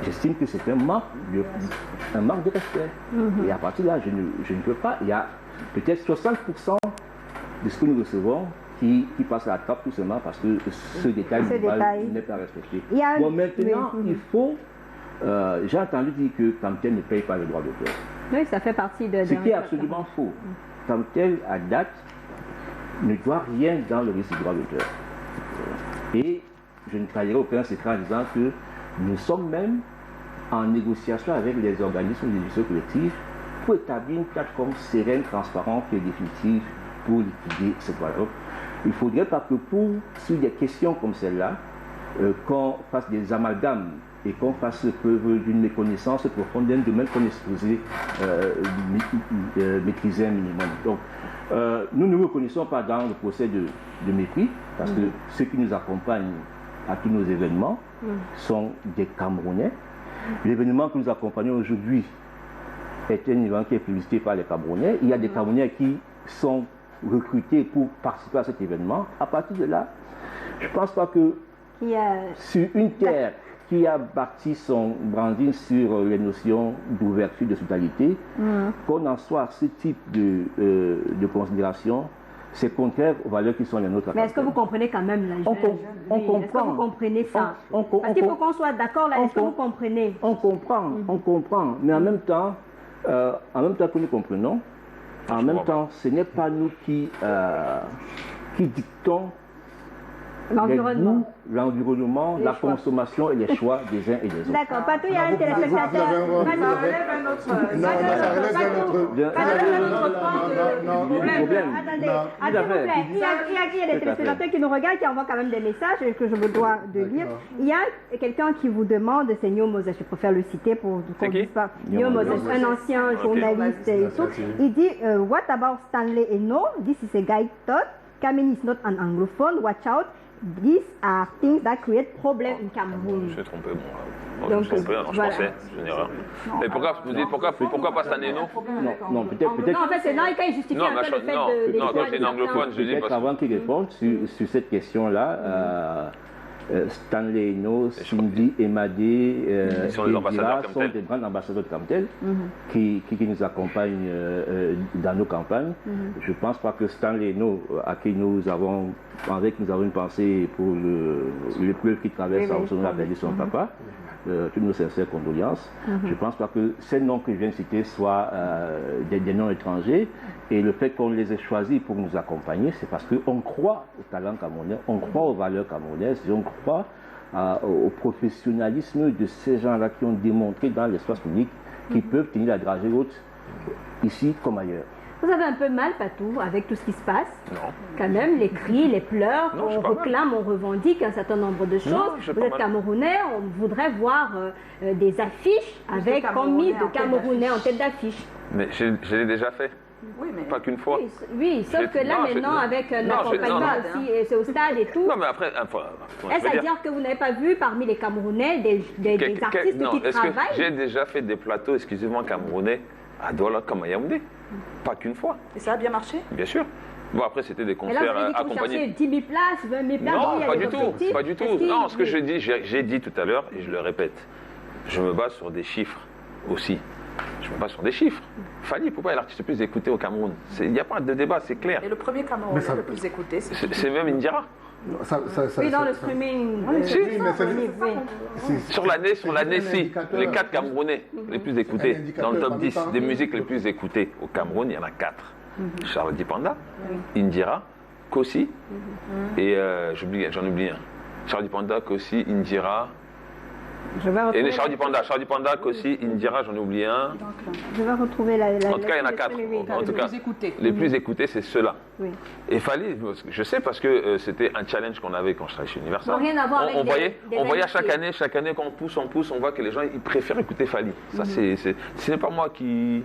j'estime que c'est un manque de respect. Et à partir de là, je ne peux pas. Il y a peut-être 60% de ce que nous recevons qui passe à la trappe tout simplement parce que ce détail n'est pas respecté. Bon, maintenant, il faut... j'ai entendu dire que Camtel ne paye pas le droit d'auteur. Oui, ça fait partie de... Ce qui est absolument faux. Camtel, à date, ne doit rien dans le risque du droit d'auteur. Et je ne trahirai aucun secret en disant que nous sommes même en négociation avec les organismes de gestion collective pour établir une plateforme sereine, transparente et définitive pour liquider ce droit-là. Il ne faudrait pas que sur des questions comme celle-là, qu'on fasse des amalgames et qu'on fasse preuve d'une méconnaissance profonde d'un domaine qu'on est supposé maîtriser un minimum. Donc, nous ne nous reconnaissons pas dans le procès de mépris, parce que ceux qui nous accompagnent à tous nos événements sont des Camerounais. L'événement que nous accompagnons aujourd'hui est un événement qui est publicité par les Camerounais. Il y a des Camerounais qui sont recrutés pour participer à cet événement. À partir de là, je ne pense pas que sur une terre qui a bâti son branding sur les notions d'ouverture, de solidarité, qu'on en soit à ce type de considération, c'est contraire aux valeurs qui sont les nôtres. Mais est-ce que vous comprenez quand même la on comprend. Est-ce que vous comprenez ça? Parce qu'il faut qu'on soit d'accord là, est-ce que vous comprenez? On comprend, mais en même temps que nous comprenons, en même temps, ce n'est pas nous qui dictons l'environnement, la consommation et les choix des uns et des autres. D'accord, Patou, il y a un téléspectateur. Attendez, il y a des téléspectateurs qui nous regardent, qui envoient quand même des messages que je me dois de lire. Il y a quelqu'un qui vous demande, c'est Nyo Moses, je préfère le citer pour qu'on ne dise pas. Nyo Moses, un ancien journaliste et tout. Il dit, what about Stanley Eno? This is a guy thought. Kamini is not an anglophone, watch out. These are things that create problems in Cameroon. Je me suis trompé, bon. Je me suis trompé, je pensais, j'ai une erreur. Mais pourquoi pas Stanley Eno? Non, peut-être. Non, en fait, c'est non, quand il justifie un peu le fait de... Non, quand c'est une anglophone, je dis parce avant qu'il réponde sur cette question-là, Stanley Eno, Cindy Emadé, sont des grands ambassadeurs de Camtel qui nous accompagnent dans nos campagnes. Je ne pense pas que Stanley Eno, avec qui nous avons une pensée pour l'épreuve qui traverse en son a perdu son papa, toutes nos sincères condoléances. Je ne pense pas que ces noms que je viens de citer soient des noms étrangers. Et le fait qu'on les ait choisis pour nous accompagner, c'est parce qu'on croit au talent camerounais, on croit aux valeurs camerounaises, et on croit au professionnalisme de ces gens-là qui ont démontré dans l'espace public qu'ils peuvent tenir la dragée haute, ici comme ailleurs. Vous avez un peu mal, Patou, avec tout ce qui se passe? Non. Quand même, les cris, les pleurs, on réclame, on revendique un certain nombre de choses. Vous êtes Camerounais, on voudrait voir des affiches avec combien de Camerounais en tête d'affiche. Mais je l'ai déjà fait. Oui, mais... Pas qu'une fois. Oui, sauf que là, maintenant, avec un accompagnement aussi, c'est au stade et tout. Non, mais après, est-ce à dire que vous n'avez pas vu parmi les Camerounais des artistes qui travaillent? J'ai déjà fait des plateaux exclusivement camerounais à Douala comme à Yaoundé. Pas qu'une fois, Et ça a bien marché? bien sûr. Bon, après, c'était des Et là, concerts vous avez dit que vous accompagnés. cherchez 10 000 places, 20 000 places. Non, il y a pas des du tout, objectifs. pas du tout. Est-ce qu'il- Non, ce que oui. j'ai dit tout à l'heure, et je le répète, je me base sur des chiffres aussi. Je me base sur des chiffres. Fally Ipupa est l'artiste le plus écouté au Cameroun. Il n'y a pas de débat, c'est clair. Et le premier Camerounais ça- le plus écouté, c'est qui? C'est même Indira. Oui, dans le streaming. Si. Oui, mais c'est- oui. Sur l'année, si, indicateur. les 4 Camerounais les plus écoutés, indicateur dans le top parmi 10 tant des d'autres. musiques les plus écoutées au Cameroun, il y en a 4. Charles Dipanda, Indira, Kossi, et j'en oublie un. Charles Dipanda, Kossi, Indira, Je vais retrouver et Charles Dipanda, Kossi, Indira, j'en ai oublié un. Je vais retrouver la En tout cas, il y en a 4. En tout cas, plus écoutés. les plus écoutés, c'est ceux-là. Oui. Et Fally, je sais parce que c'était un challenge qu'on avait quand je travaillais chez Universal. Ça n'a rien à voir avec on des- voyait, des on voyait chaque amitiés. année qu'on pousse, on voit que les gens ils préfèrent écouter Fally. Ça, ce n'est pas moi qui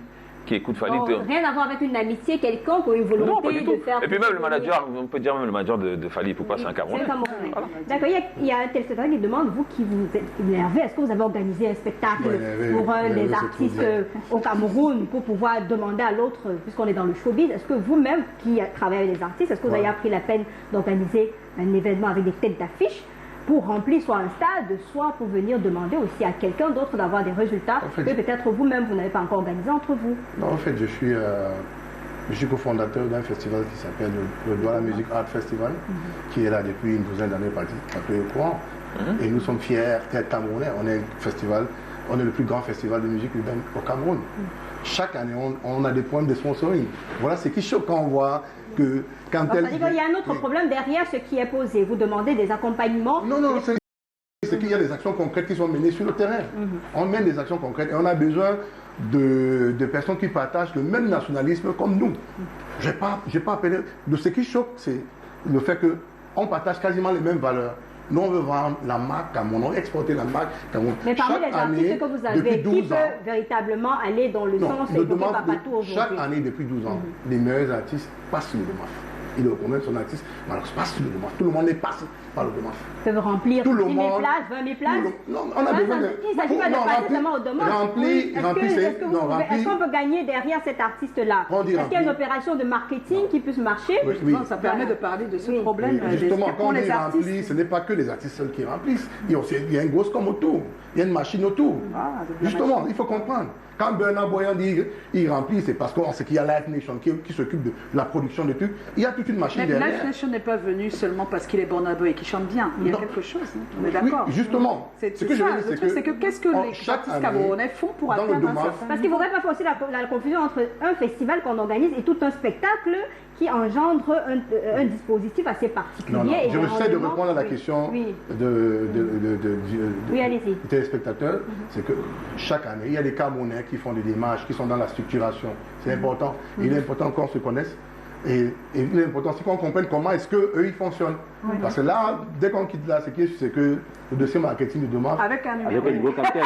écoute Fally. Bon, rien à voir avec une amitié quelconque ou une Non, pas volonté du de tout. faire. Et puis même le manager, on peut dire même le manager de Fally Ipupa, c'est un C'est Camerounais. un Camerounais. D'accord, il y a un téléspectateur qui demande, vous qui vous êtes énervé, est-ce que vous avez organisé un spectacle Ouais, énervé, pour énervé, les c'est artistes trop bien. au Cameroun pour pouvoir demander à l'autre, puisqu'on est dans le showbiz, est-ce que vous-même qui travaillez avec les artistes, est-ce que vous avez pris la peine d'organiser un événement avec des têtes d'affiche pour remplir soit un stade, soit pour venir demander aussi à quelqu'un d'autre d'avoir des résultats En fait, que peut-être vous-même vous n'avez pas encore organisé entre vous? Non, en fait, je suis cofondateur d'un festival qui s'appelle le Douala Music Art Festival, qui est là depuis une douzaine d'années, pas au courant. Et nous sommes fiers d'être Camerounais. On est un festival, on est le plus grand festival de musique urbaine au Cameroun. Chaque année, on a des problèmes de sponsoring. Voilà ce qui choque quand on voit que quand Alors, ça veut dire qu'il y a un autre problème derrière ce qui est posé. Vous demandez des accompagnements. Non, c'est qu'il y a des actions concrètes qui sont menées sur le terrain. On mène des actions concrètes et on a besoin de personnes qui partagent le même nationalisme comme nous. Je n'ai pas appelé. Ce qui choque, c'est le fait qu'on partage quasiment les mêmes valeurs. Nous, on veut vendre la marque Cameroun, exporter la marque Cameroun. Mais parmi Chaque les artistes année, que vous depuis avez, qui 12 peut ans, véritablement aller dans le non, sens le évoqué Dommaf, par Patou aujourd'hui? chaque année depuis 12 ans, les meilleurs artistes passent sur le Dommaf. Il reconnaît son artiste, mais alors passe sur le Dommaf. Tout le monde est passé par le Dommaf. Peuvent remplir 10 Tout le 000 monde- places, 20 000 places? Non, on a besoin de. Il ne s'agit pas de passer seulement au dommage. Rempli, Est-ce qu'on peut gagner derrière cet artiste-là? On dit Est-ce qu'il y a une rempli. opération de marketing qui puisse marcher? Oui. Non, ça permet de parler de ce Oui. problème Oui, justement, pour quand on les est artistes. rempli, ce n'est pas que les artistes seuls qui remplissent. Il y a une grosse com autour. Il y a une machine autour. Ah, de la Justement, il faut comprendre. Quand Bernard Boyan dit qu'il remplit, c'est parce qu'on sait qu'il y a Live Nation qui s'occupe de la production de trucs. Il y a toute une machine Mais derrière. Live Nation n'est pas venu seulement parce qu'il est Burna Boy et qu'il chante bien. Il y a Non. quelque chose, hein. On est Oui, d'accord. justement. C'est Ce que je ça, veux dire, le truc, c'est que qu'est-ce que les chaque artistes année, camerounais font pour dans le atteindre un Dommaf, certain Parce qu'il ne faudrait pas faire aussi la confusion entre un festival qu'on organise et tout un spectacle qui engendre un dispositif assez particulier. Non, non, et je des essaie de rendements- répondre à la Oui. question Oui. du allez-y. téléspectateur. C'est que chaque année, il y a des Camerounais qui font des démarches, qui sont dans la structuration. C'est important. Il est important qu'on se connaisse. Et il est important aussi qu'on comprenne comment est-ce qu'eux, ils fonctionnent. Parce que là, dès qu'on quitte là, c'est que le dossier marketing de demain, avec un numéro. Avec un niveau cocktail.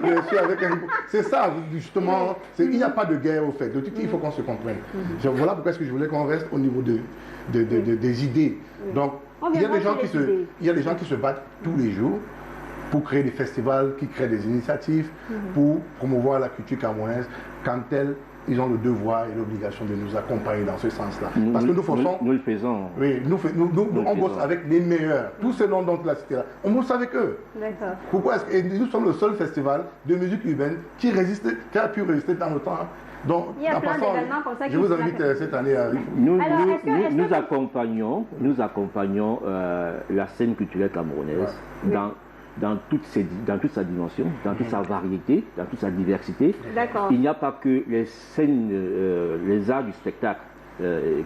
bien sûr, avec un niveau. C'est ça, justement. Il n'y a pas de guerre au fait. Donc, il faut qu'on se comprenne. Voilà pourquoi est-ce que je voulais qu'on reste au niveau des idées. Donc, On il y a viendra des gens sur les idées. il y a des gens qui se battent tous les jours pour créer des festivals, qui créent des initiatives, pour promouvoir la culture camerounaise quand ils ont le devoir et l'obligation de nous accompagner dans ce sens-là. Parce que nous faisons. Nous le faisons. Oui, on bosse avec les meilleurs. Tous ces noms dont la cité là, on bosse avec eux. D'accord. Pourquoi est-ce que nous sommes le seul festival de musique urbaine qui a pu résister dans le temps. Donc, Il y a en plein passant, d'événements comme ça qui je vous sont invite là. cette année à. Nous, Alors, nous- est-ce que- nous- est-ce nous que- accompagnons la scène culturelle camerounaise dans toute sa dimension, dans toute sa variété, dans toute sa diversité. D'accord. Il n'y a pas que les scènes, les arts du spectacle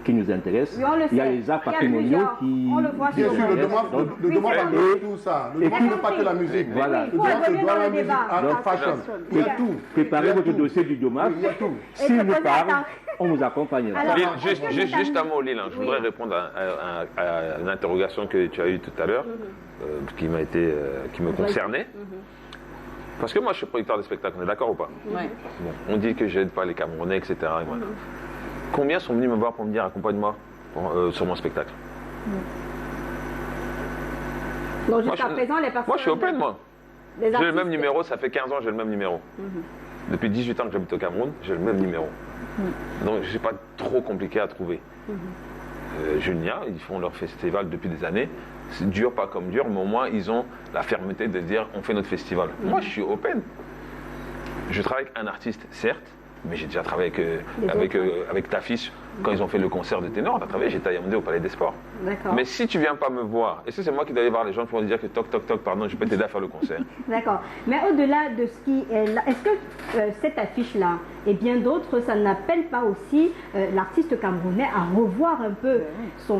qui nous intéressent. Oui, on le Il y a sait. les arts Il y a patrimoniaux plusieurs. qui... On le voit Bien sur sûr, le le dommage Oui, c'est parle vrai. de tout ça. Le dommage n'est pas que la musique. Voilà. Oui, Le il faut dommage, évoluer dans la le musique, débat. art, fashion. Il y a tout. Préparez Il y a votre tout. dossier du dommage. Il y a tout. S'il nous posez parle, attends. on vous accompagnera. Alors, Lille, est-ce que vous juste un avez- mot, Lille. Je Oui. voudrais répondre à une interrogation que tu as eue tout à l'heure, qui me concernait. Parce que moi, je suis producteur de spectacle, on est d'accord ou pas? Ouais. Bon, on dit que j'aide pas les Camerounais, etc. Et voilà. Combien sont venus me voir pour me dire accompagne-moi sur mon spectacle? Donc Moi, jusqu'à je- présent, les personnes... Moi, je suis open, moi. les J'ai le artistes- même numéro, ça fait 15 ans, j'ai le même numéro. Depuis 18 ans que j'habite au Cameroun, j'ai le même numéro. Donc, c'est pas trop compliqué à trouver. Junia, ils font leur festival depuis des années. C'est dur, pas comme dur, mais au moins, ils ont la fermeté de dire on fait notre festival. Moi, je suis open. Je travaille avec un artiste, certes, mais j'ai déjà travaillé avec Tafiche quand ils ont fait le concert de ténor. On a travaillé, j'étais à Yaoundé au Palais des Sports. Mais si tu viens pas me voir, et si c'est moi qui dois aller voir les gens qui vont dire que toc, toc, toc, pardon, je peux t'aider à faire le concert. D'accord. Mais au-delà de ce qui est là, est-ce que cette affiche-là et bien d'autres, ça n'appelle pas aussi l'artiste camerounais à revoir un peu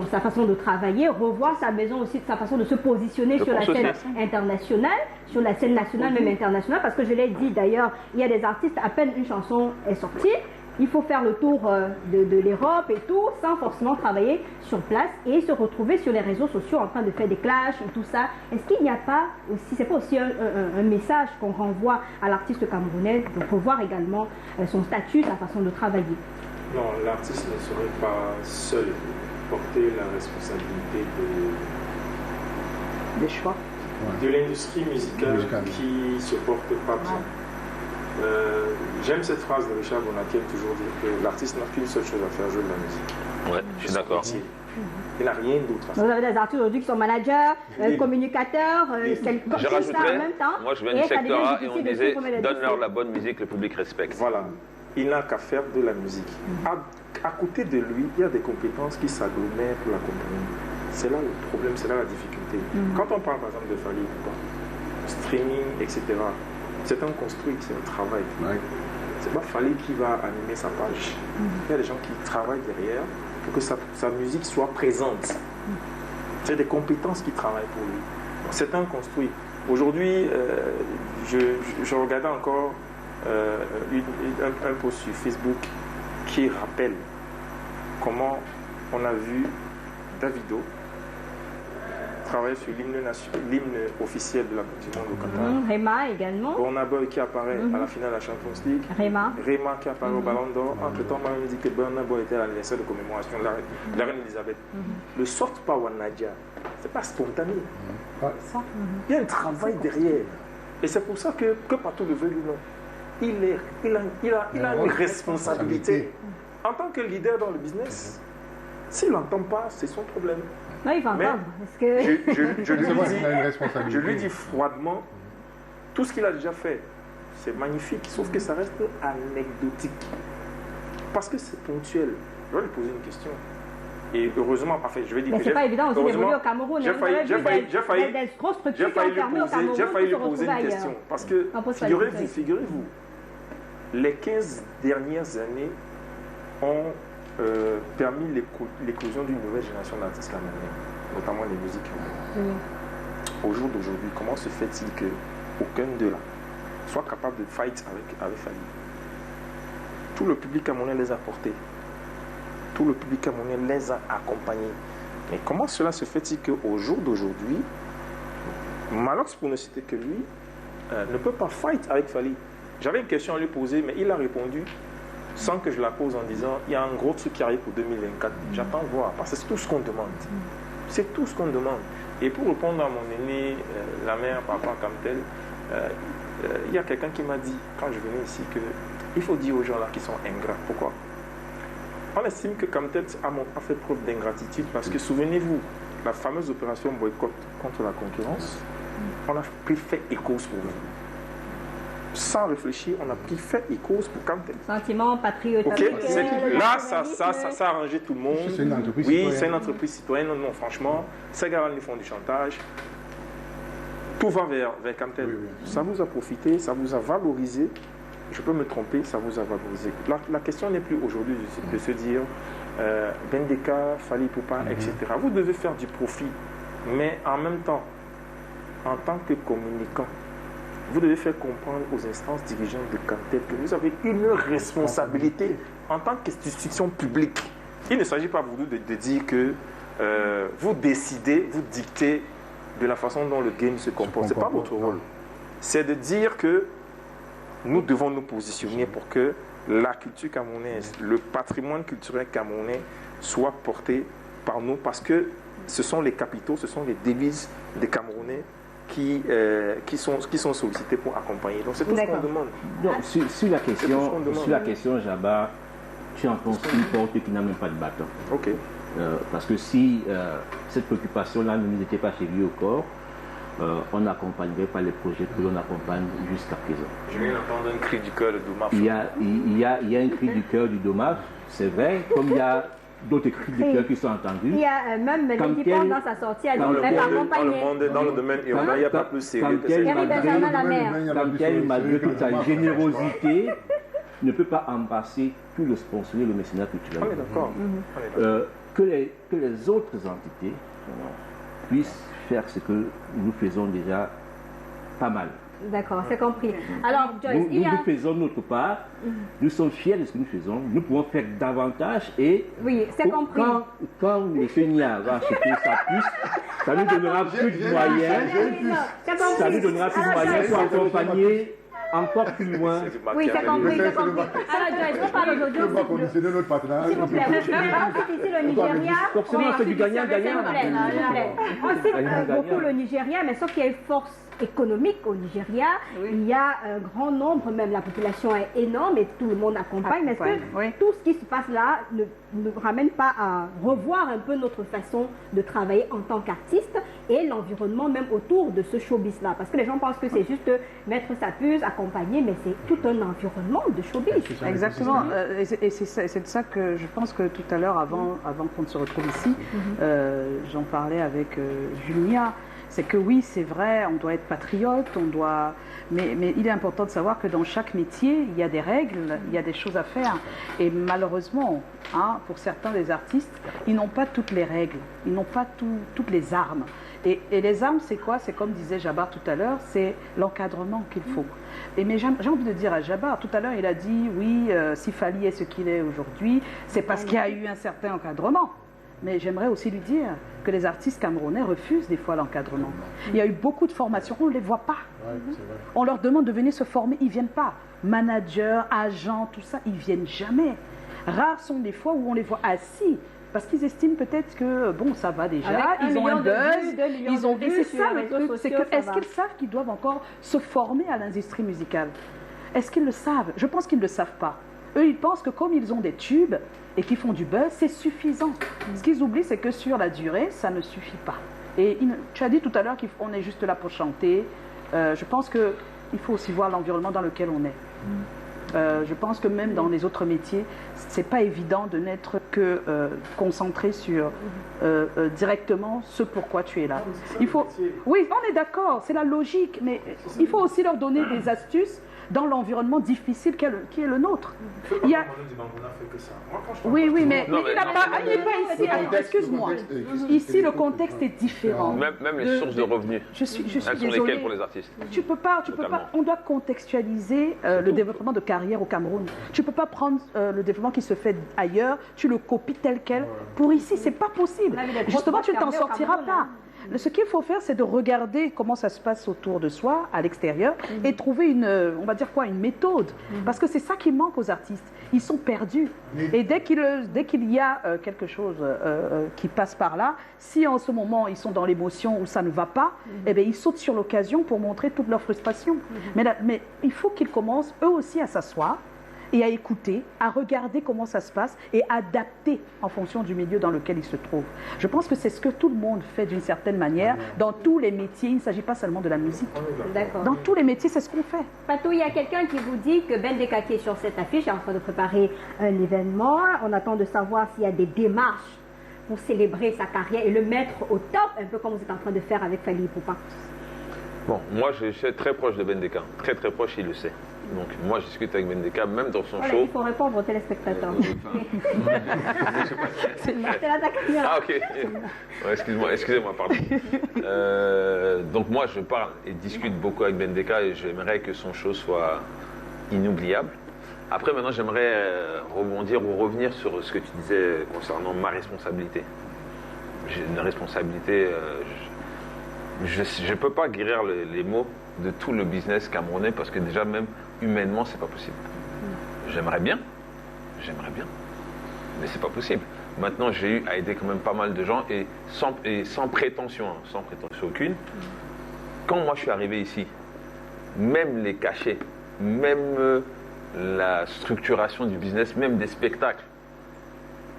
sa façon de travailler, revoir sa maison aussi, sa façon de se positionner sur la scène internationale, sur la scène nationale, même internationale, parce que je l'ai dit d'ailleurs, il y a des artistes, à peine une chanson est sortie, il faut faire le tour de l'Europe et tout, sans forcément travailler sur place et se retrouver sur les réseaux sociaux en train de faire des clashs et tout ça. Est-ce qu'il n'y a pas aussi, c'est pas aussi un message qu'on renvoie à l'artiste camerounais de revoir également son statut, sa façon de travailler? Non, l'artiste ne serait pas seul porter la responsabilité des choix de l'industrie musicale qui se porte pas bien. J'aime cette phrase de Richard Bona qui aime toujours dire que l'artiste n'a qu'une seule chose à faire, jouer de la musique. Ouais, je suis d'accord. Il n'a rien d'autre à faire. Vous avez des artistes aujourd'hui qui sont managers, communicateurs, je rajouterais, en même temps. Moi je viens du secteur A et on disait donne-leur la bonne musique, le public respecte. Voilà, il n'a qu'à faire de la musique. À côté de lui, il y a des compétences qui s'agglomèrent pour l'accompagner. C'est là le problème, c'est là la difficulté. Quand on parle par exemple de Fally Ipupa, streaming, etc., c'est un construit, c'est un travail. C'est pas Fally qui va animer sa page. Il y a des gens qui travaillent derrière pour que sa musique soit présente. C'est des compétences qui travaillent pour lui. C'est un construit. Aujourd'hui, je regardais encore un post sur Facebook qui rappelle comment on a vu Davido travailler sur l'hymne officiel de la Coupe du Monde au Qatar. Réma également. Burna Boy qui apparaît à la finale de la Champions League. Réma qui apparaît au Ballon d'Or. Entre-temps, on m'a dit que Burna Boy était à l'anniversaire de commémoration de la reine Elisabeth. Le soft power Nadia, c'est pas spontané. Il y a un travail derrière. Et c'est pour ça que partout le veuille ou non, il a une responsabilité. En tant que leader dans le business, s'il n'entend pas, c'est son problème. Non, il va entendre. Parce que... je lui dis froidement, tout ce qu'il a déjà fait, c'est magnifique, sauf que ça reste anecdotique. Parce que c'est ponctuel. Je vais lui poser une question. Et heureusement, enfin, je vais dire mais c'est pas évident aussi d'évoluer au Cameroun. J'ai failli lui poser une question. Parce que, figurez-vous, les 15 dernières années ont permis l'éclosion d'une nouvelle génération d'artistes camerounais, notamment les musiques. Au jour d'aujourd'hui, comment se fait-il qu'aucun d'eux là soit capable de fight avec Fally? Tout le public camerounais les a portés. Tout le public camerounais les a accompagnés. Mais comment cela se fait-il qu'au jour d'aujourd'hui, Malox, pour ne citer que lui, ne peut pas fight avec Fally? J'avais une question à lui poser, mais il a répondu sans que je la pose en disant il y a un gros truc qui arrive pour 2024. J'attends voir, parce que c'est tout ce qu'on demande. C'est tout ce qu'on demande. Et pour répondre à mon aîné, la mère, papa, comme tel, il y a quelqu'un qui m'a dit, quand je venais ici, qu'il faut dire aux gens là qui sont ingrats. Pourquoi? On estime que Camtel a fait preuve d'ingratitude parce que, souvenez-vous, la fameuse opération boycott contre la concurrence, on a pris fait et cause pour vous. Sans réfléchir, on a pris fait et cause pour Camtel. Sentiment patriotique. Là, ça a arrangé tout le monde. C'est une entreprise citoyenne. C'est une entreprise citoyenne. Non, franchement, ces gars-là nous font du chantage. Tout va vers Camtel. Oui. Ça vous a profité, ça vous a valorisé. Je peux me tromper, ça vous a valorisé. La question n'est plus aujourd'hui de se dire Bendeka, Fally Ipupa, etc. Vous devez faire du profit, mais en même temps, en tant que communicant, vous devez faire comprendre aux instances dirigeantes de Camtel que vous avez une responsabilité en tant qu'institution publique. Il ne s'agit pas pour vous de dire que vous décidez, vous dictez de la façon dont le game se comporte. Ce n'est pas votre rôle. C'est de dire que nous devons nous positionner pour que la culture camerounaise, le patrimoine culturel camerounais soit porté par nous parce que ce sont les capitaux, ce sont les devises des Camerounais qui sont sollicités pour accompagner. Donc c'est tout ce qu'on demande. Donc, sur la question, Jabbar, tu en penses une porte qui n'a même pas de bâton. Ok. Parce que si cette préoccupation-là ne nous était pas chevillée au corps, on n'accompagnerait pas les projets que l'on accompagne jusqu'à présent. Je viens d'entendre un cri du cœur de Dommaf. Il y a un cri du cœur du Dommaf, c'est vrai, comme il y a d'autres cris du cœur qui sont entendus. Il y a même l'équipement dans sa sortie a dit qu'il va accompagner. Dans le domaine urbain, il n'y a pas plus sérieux que ça. Malgré toute sa générosité, ne peut pas embrasser tout le sponsoring, le mécénat culturel. On est d'accord. Que les autres entités puissent faire ce que nous faisons déjà pas mal. D'accord, c'est compris. Alors, Joyce, nous faisons notre part, nous sommes fiers de ce que nous faisons, nous pouvons faire davantage et oui, c'est compris. Quand M. Nia va acheter sa puce, ça nous donnera plus de moyens, ça nous donnera plus de moyens pour accompagner encore plus loin. Oui, c'est compris, c'est compris. Alors, Joyce, on parle aujourd'hui. On va conditionner notre partenariat. S'il vous plaît, ici le Nigeria. Forcément, c'est du gagnant-gagnant. On cite beaucoup le Nigeria, mais sauf qu'il y a une force économique au Nigeria. Il y a un grand nombre, même la population est énorme et tout le monde accompagne. Mais est-ce que tout ce qui se passe là ne nous ramène pas à revoir un peu notre façon de travailler en tant qu'artiste et l'environnement même autour de ce showbiz-là? Parce que les gens pensent que c'est juste mettre sa puce, accompagner, mais c'est tout un environnement de showbiz. Exactement. Et c'est de ça que je pense que tout à l'heure, avant qu'on se retrouve ici, j'en parlais avec Julia. C'est que oui, c'est vrai, on doit être patriote, mais il est important de savoir que dans chaque métier, il y a des règles, il y a des choses à faire. Et malheureusement, pour certains des artistes, ils n'ont pas toutes les règles, ils n'ont pas toutes les armes. Et les armes, c'est quoi? C'est comme disait Jabbar tout à l'heure, c'est l'encadrement qu'il faut. Mais j'ai envie de dire à Jabbar, tout à l'heure, il a dit, oui, si Fally est ce qu'il est aujourd'hui, c'est parce qu'il y a eu un certain encadrement. Mais j'aimerais aussi lui dire que les artistes camerounais refusent des fois l'encadrement. Il y a eu beaucoup de formations, on ne les voit pas. On leur demande de venir se former, ils ne viennent pas. Managers, agents, tout ça, ils ne viennent jamais. Rares sont les fois où on les voit assis. Parce qu'ils estiment peut-être que, bon, ça va déjà, ils ont un buzz, ils ont... Et c'est ça le truc, c'est que, est-ce qu'ils savent qu'ils doivent encore se former à l'industrie musicale? Est-ce qu'ils le savent? Je pense qu'ils ne le savent pas. Eux, ils pensent que comme ils ont des tubes et qu'ils font du buzz, c'est suffisant. Ce qu'ils oublient, c'est que sur la durée, ça ne suffit pas. Et tu as dit tout à l'heure qu'on est juste là pour chanter. Je pense qu'il faut aussi voir l'environnement dans lequel on est. Je pense que même dans les autres métiers, c'est pas évident de n'être que concentré sur directement ce pourquoi tu es là. Il faut, oui, on est d'accord, c'est la logique, mais il faut aussi leur donner des astuces dans l'environnement difficile qui est le nôtre. Il y a... Oui, mais il n'est pas ici. Excuse-moi. Ici, le contexte est différent. Même les sources de revenus. Je suis elles sont lesquelles pour les artistes? Tu peux pas. On doit contextualiser le développement de carrière au Cameroun. Tu peux pas prendre le développement qui se fait ailleurs, tu le copies tel quel. Pour ici, c'est pas possible. Justement, tu ne t'en sortiras pas. Ce qu'il faut faire, c'est de regarder comment ça se passe autour de soi, à l'extérieur, et trouver on va dire quoi, une méthode. Parce que c'est ça qui manque aux artistes. Ils sont perdus. Et dès qu'il y a quelque chose qui passe par là, si en ce moment ils sont dans l'émotion où ça ne va pas, eh bien, ils sautent sur l'occasion pour montrer toute leur frustration. Mais il faut qu'ils commencent eux aussi à s'asseoir et à écouter, à regarder comment ça se passe et adapter en fonction du milieu dans lequel ils se trouvent. Je pense que c'est ce que tout le monde fait d'une certaine manière dans tous les métiers. Il ne s'agit pas seulement de la musique. Dans tous les métiers, c'est ce qu'on fait. Fatou, il y a quelqu'un qui vous dit que Ben Deka qui est sur cette affiche est en train de préparer un événement. On attend de savoir s'il y a des démarches pour célébrer sa carrière et le mettre au top, un peu comme vous êtes en train de faire avec Fally Ipupa. Bon, moi je suis très proche de Ben Deka, très très proche, il le sait. Donc moi je discute avec Ben Deka, même dans son show. Il faut répondre aux téléspectateurs. C'est la caméra. Ah ok, excusez-moi, pardon. Donc moi je parle et discute beaucoup avec Ben Deka et j'aimerais que son show soit inoubliable. Après maintenant j'aimerais rebondir ou revenir sur ce que tu disais concernant ma responsabilité. J'ai une responsabilité, je ne peux pas guérir les maux de tout le business camerounais parce que déjà même humainement c'est pas possible. J'aimerais bien, mais c'est pas possible. Maintenant j'ai eu à aider quand même pas mal de gens et sans prétention aucune, quand moi je suis arrivé ici, même les cachets, même la structuration du business, même des spectacles,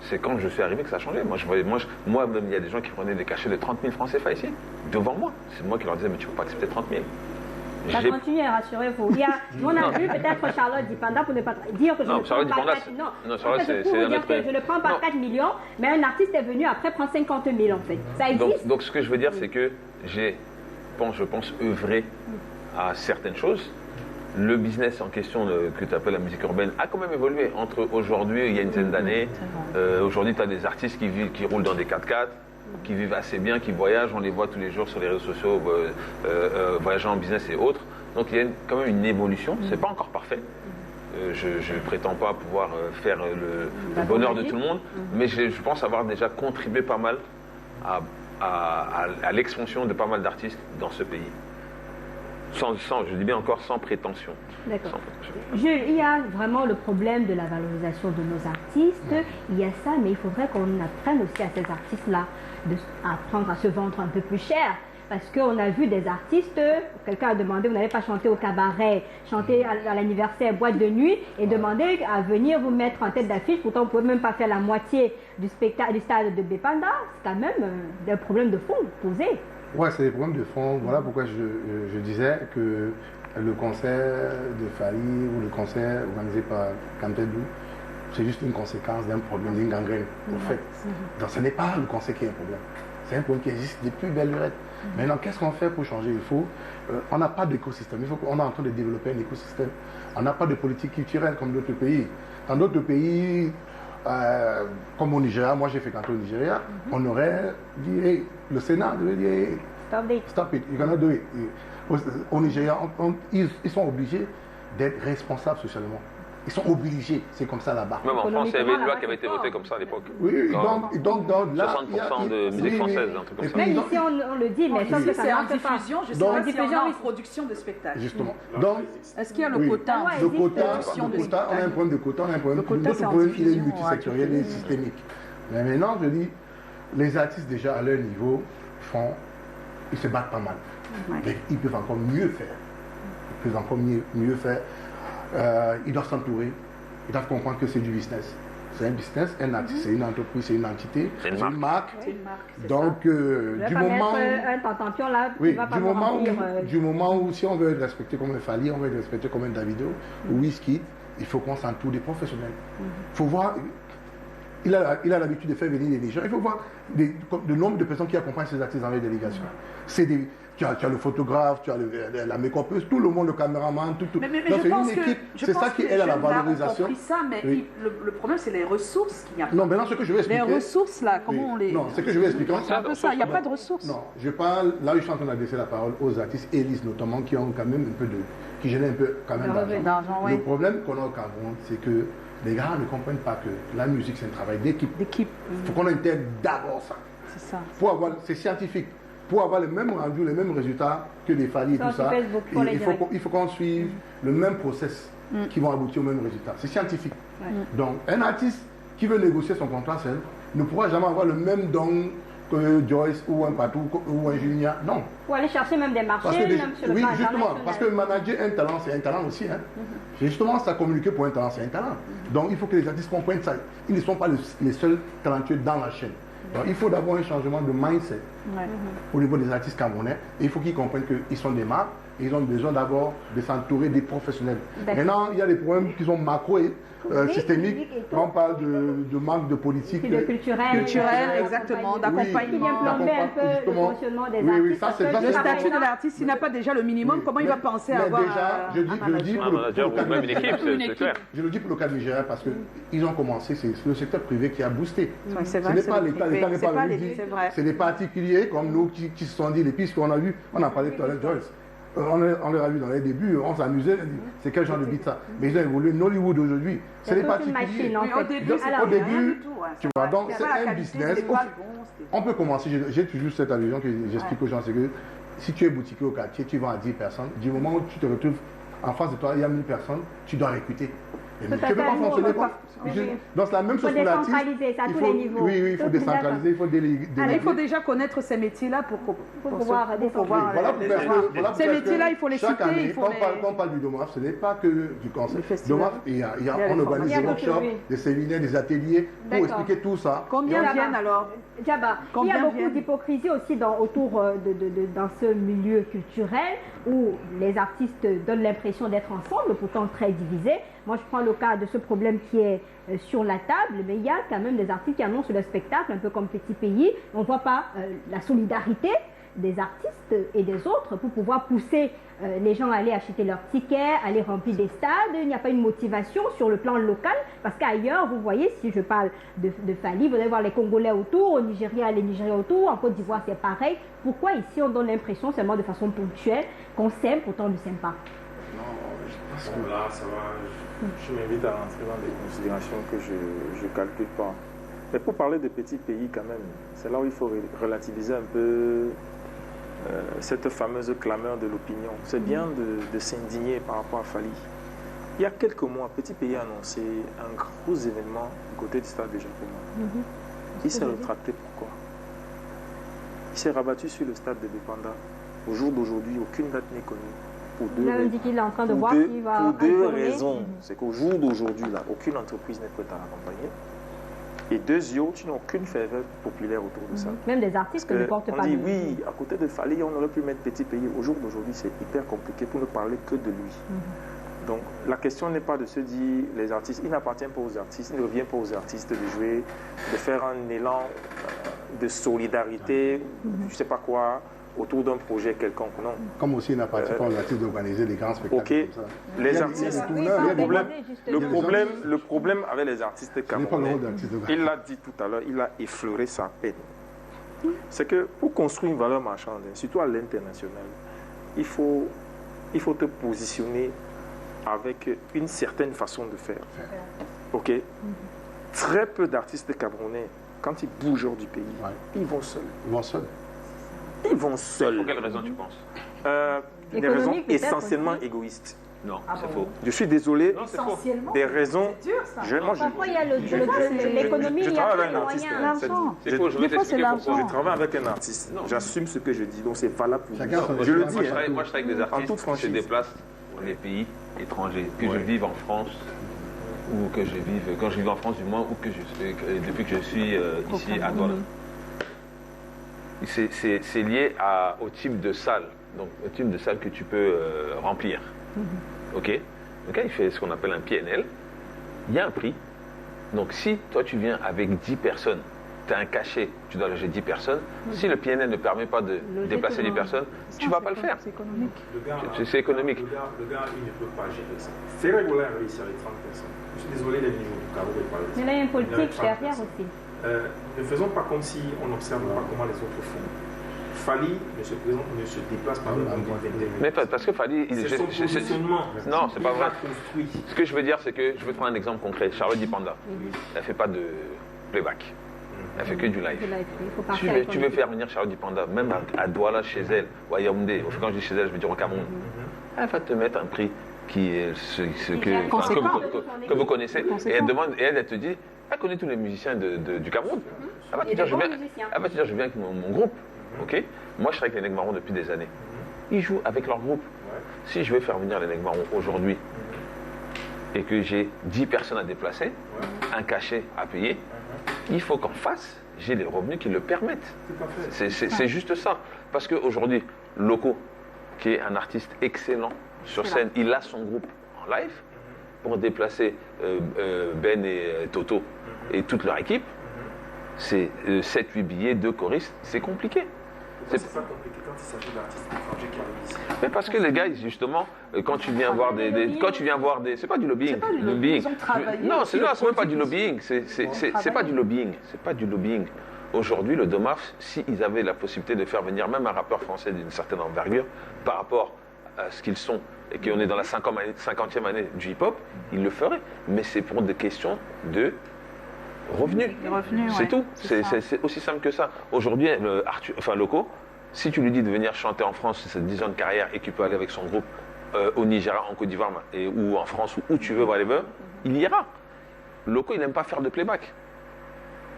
c'est quand je suis arrivé que ça a changé. Moi-même, il y a des gens qui prenaient des cachets de 30 000 francs CFA ici, devant moi. C'est moi qui leur disais, mais tu ne peux pas accepter 30 000. Ça continue, rassurez-vous. On a vu peut-être Charlotte Dipanda pour ne pas dire que je ne prends pas 4 millions. Non, Charlotte, c'est un autre... Je ne prends pas 4 millions, mais un artiste est venu après prendre 50 000 en fait. Ça existe. Donc ce que je veux dire, c'est que je pense, œuvrer à certaines choses. Le business en question que tu appelles la musique urbaine a quand même évolué entre aujourd'hui, il y a une dizaine d'années. Aujourd'hui, tu as des artistes qui roulent dans des 4x4. Qui vivent assez bien, qui voyagent, on les voit tous les jours sur les réseaux sociaux, voyageant en business et autres. Donc il y a quand même une évolution, c'est pas encore parfait. Je ne prétends pas pouvoir faire le bonheur de tout le monde, mais je pense avoir déjà contribué pas mal à l'expansion de pas mal d'artistes dans ce pays. Je dis bien encore sans prétention. D'accord. Il y a vraiment le problème de la valorisation de nos artistes. Il y a ça, mais il faudrait qu'on apprenne aussi à ces artistes-là d'apprendre à se vendre un peu plus cher. Parce qu'on a vu des artistes, quelqu'un a demandé, vous n'allez pas chanter au cabaret, chanter à l'anniversaire, boîte de nuit, et demander à venir vous mettre en tête d'affiche, pourtant vous ne pouvez même pas faire la moitié du stade de Bépanda. C'est quand même des problèmes de fond posés. Ouais, c'est des problèmes de fond. Voilà pourquoi je disais que le concert de Fally ou le concert organisé par Kamtel Blue, c'est juste une conséquence d'un problème, d'une gangrène, en fait. Donc ce n'est pas le concert qui est un problème. C'est un problème qui existe depuis belle lurette. Maintenant, qu'est-ce qu'on fait pour changer? On n'a pas d'écosystème. On est en train de développer un écosystème. On n'a pas de politique culturelle comme d'autres pays. Dans d'autres pays, comme au Nigeria, moi j'ai fréquenté au Nigeria, on aurait dit, hey, le Sénat devait dire, hey, stop it, you cannot do it. Au Nigeria, ils sont obligés d'être responsables socialement. Ils sont obligés, c'est comme ça là-bas. Même en France, il y avait une loi qui avait été votée comme ça à l'époque. Oui, donc là, 60% de musique française, un truc comme ça. Même ici, on le dit, mais sauf que ça c'est en marche pas. diffusion, je sais pas si on a en production de spectacle. Justement. Donc, est-ce qu'il y a le quota le quota, on a un problème de quota, on a un problème de quota, il est multisectoriel et systémique. Mais maintenant, je dis, les artistes déjà à leur niveau ils se battent pas mal. Mais ils peuvent encore mieux faire. Ils peuvent encore mieux faire. Ils doivent s'entourer, ils doivent comprendre que c'est du business. C'est un business, un artiste, c'est une entreprise, c'est une entité, c'est une marque. Donc, du moment où, si on veut être respecté comme un Fally, on veut être respecté comme un Davido ou Wizkid, il faut qu'on s'entoure des professionnels. Il faut voir, il a l'habitude de faire venir des gens, il faut voir le nombre de personnes qui accompagnent ces artistes dans les délégations. Tu as le photographe, tu as la make-upeuse, tout le monde, le caméraman, tout. Mais je pense que c'est ça qui aide à la valorisation. Compris ça, mais le problème, c'est les ressources qu'il n'y a pas. Non, maintenant, ce que je vais expliquer... Les ressources, là, comment on les... Non, ce que je vais expliquer... C'est un peu ça, il n'y a pas de ressources. Non, je parle... Là, je suis en train d'adresser la parole aux artistes, Élise notamment, qui ont quand même un peu qui génèrent un peu quand même d'argent. Le problème qu'on a au Cameroun, c'est que les gars ne comprennent pas que la musique, c'est un travail d'équipe. Il faut qu'on intègre d'abord ça. C'est ça. C'est scientifique. Pour avoir le même rendu, les mêmes résultats que les Fally et tout ça, il faut qu'on suive le même process qui vont aboutir au même résultat. C'est scientifique. Donc, un artiste qui veut négocier son contrat seul ne pourra jamais avoir le même don que Joyce ou un Patou ou un Junior. Non. Ou aller chercher même des marchés, même sur le plan justement, parce que manager un talent, c'est un talent aussi. C'est justement ça, communiquer pour un talent, c'est un talent. Donc, il faut que les artistes comprennent ça. Ils ne sont pas les seuls talentueux dans la chaîne. Donc, il faut d'abord un changement de mindset au niveau des artistes camerounais. Et il faut qu'ils comprennent qu'ils sont des marques et ils ont besoin d'abord de s'entourer des professionnels. Maintenant, il y a des problèmes qui sont macro et systémiques. On parle de manque de politique. De culturel, exactement, d'accompagnement. Un peu le fonctionnement des artistes. Le statut de l'artiste, s'il n'a pas déjà le minimum, comment il va penser à avoir déjà, je le dis pour le cas même une équipe, c'est clair. Je le dis pour le cas Nigeria parce qu'ils ont commencé, c'est le secteur privé qui a boosté. C'est vrai, ce n'est pas l'État, l'État n'est pas le dit. C'est des particuliers comme nous qui se sont dit, les pistes qu'on a vues, on a parlé tout à l'heure, Joyce. On les a vus dans les débuts, on s'amusait, c'est quel genre de beat ça. Mais ils ont évolué. Nollywood aujourd'hui, c'est des particuliers. Au début, tu vois, donc c'est un business. On peut commencer, j'ai toujours cette allusion que j'explique aux gens, c'est que si tu es boutiquier au quartier, tu vends à 10 personnes, du moment où tu te retrouves en face de toi, il y a 1000 personnes, tu dois recruter. Tu ne peux pas fonctionner pas. Donc c'est la même chose pour l'artiste. Il faut décentraliser ça à tous les niveaux. Oui, il faut décentraliser, il faut déléguer. Il faut déjà connaître ces métiers-là pour pouvoir ces métiers-là, il faut les citer. Chaque année, quand on parle du DOMAF, ce n'est pas que du concert. DOMAF, on organise des workshops, des séminaires, des ateliers pour expliquer tout ça. Combien viennent alors? Djaba, il y a beaucoup d'hypocrisie aussi autour dans ce milieu culturel où les artistes donnent l'impression d'être ensemble, pourtant très divisés. Moi, je prends le cas de ce problème qui est sur la table, mais il y a quand même des artistes qui annoncent le spectacle, un peu comme Petit Pays. On ne voit pas la solidarité des artistes et des autres pour pouvoir pousser les gens à aller acheter leurs tickets, aller remplir des stades. Il n'y a pas une motivation sur le plan local parce qu'ailleurs, vous voyez, si je parle de Fally, vous allez voir les Congolais autour, au Nigeria, les Nigériens autour, en Côte d'Ivoire, c'est pareil. Pourquoi ici, on donne l'impression seulement de façon ponctuelle qu'on s'aime, pourtant on ne s'aime pas? Non, je pense que là, ça va. Je m'invite à rentrer dans des considérations que je ne calcule pas. Mais pour parler de petits pays quand même, c'est là où il faut relativiser un peu cette fameuse clameur de l'opinion. C'est bien de s'indigner par rapport à Fally. Il y a quelques mois, Petit Pays a annoncé un gros événement du côté du stade de Japon. Il s'est rétracté. Pourquoi? Il s'est rabattu sur le stade de Bépanda. Au jour d'aujourd'hui, aucune date n'est connue. Il a dit qu'il est en train de voir s'il va... Pour deux raisons. C'est qu'au jour d'aujourd'hui, là, aucune entreprise n'est prête à l'accompagner. Et deuxièmement, tu n'as aucune faveur populaire autour de ça. Même des artistes ne portent pas. On dit oui, à côté de Fally, on aurait pu mettre Petit Pays. Au jour d'aujourd'hui, c'est hyper compliqué pour ne parler que de lui. Donc la question n'est pas de se dire les artistes, il n'appartient pas aux artistes, il ne revient pas aux artistes de jouer, de faire un élan de solidarité, je ne sais pas quoi, autour d'un projet quelconque, non. Comme aussi il n'appartient pas aux artistes d'organiser des grands spectacles comme ça. Les artistes, le problème avec les artistes camerounais, il l'a dit tout à l'heure, il a effleuré sa peine. C'est que pour construire une valeur marchande, surtout à l'international, il faut te positionner avec une certaine façon de faire. Ok. Très peu d'artistes camerounais, quand ils bougent hors du pays, ils vont seuls. Ils vont seuls. Pour quelle raison tu penses? Des raisons essentiellement égoïstes. Non, c'est faux. Je suis désolé. Non, c'est faux. Des raisons. Parfois, il y a l'économie, il y a les moyens. C'est faux, je vais t'expliquer pourquoi. Je travaille avec un artiste. J'assume ce que je dis, donc c'est valable pour lui. Je le dis. Moi, je travaille avec des artistes qui se déplacent dans les pays étrangers, que je vive en France ou que je vive, quand je vis en France du moins, ou que depuis que je suis ici à Douala. C'est lié au type de salle, donc au type de salle que tu peux remplir. Ok. Donc là, il fait ce qu'on appelle un PNL. Il y a un prix. Donc si toi tu viens avec 10 personnes, tu as un cachet, tu dois loger 10 personnes. Si le PNL ne permet pas de déplacer 10 personnes, tu ne vas pas le faire. C'est économique. C'est économique. Le gars, il ne peut pas gérer ça. C'est vrai qu'on a réussi avec 30 personnes. Je suis désolé les niveaux du carreau de parler. Mais là, il y a une politique derrière aussi. Ne faisons pas comme si on n'observe pas comment les autres font. Fally ne se déplace pas dans le mais parce que Fally, c'est son positionnement. Non, c'est pas vrai. Ce que je veux dire, c'est que je vais prendre un exemple concret. Charlotte Dipanda, elle ne fait pas de playback. Elle fait que du live. Tu veux faire venir Charlotte Dipanda, même à Douala chez elle, ou à Yaoundé. Quand je dis chez elle, je veux dire au Cameroun. Elle va te mettre un prix qui est que vous connaissez. Et elle te dit, elle connaît tous les musiciens du Cameroun. Elle va te dire, je viens avec mon groupe. Ok. Moi, je travaille avec les Nègres Marrons depuis des années. Ils jouent avec leur groupe. Si je veux faire venir les Nègres Marrons aujourd'hui et que j'ai 10 personnes à déplacer, un cachet à payer, il faut qu'en face, j'ai les revenus qui le permettent. C'est juste ça. Parce qu'aujourd'hui, Loco, qui est un artiste excellent sur scène, il a son groupe en live pour déplacer Ben et Toto et toute leur équipe. C'est 7-8 billets, 2 choristes, c'est compliqué. C'est pas compliqué quand il s'agit d'artistes étrangers qui arrivent ici. Mais parce que les gars, justement, quand tu viens voir des c'est pas du lobbying. Non, c'est même pas du lobbying. C'est pas du lobbying. C'est pas du lobbying. Aujourd'hui, le DOMAF, s'ils avaient la possibilité de faire venir même un rappeur français d'une certaine envergure par rapport à ce qu'ils sont et qu'on est dans la 50e année du hip-hop, ils le feraient. Mais c'est pour des questions de revenus. C'est tout. C'est aussi simple que ça. Aujourd'hui, Loco, si tu lui dis de venir chanter en France, c'est 10 ans de carrière et qu'il peut aller avec son groupe au Nigeria, en Côte d'Ivoire, ou en France, ou où tu veux, whatever, il ira. Loco, il n'aime pas faire de playback.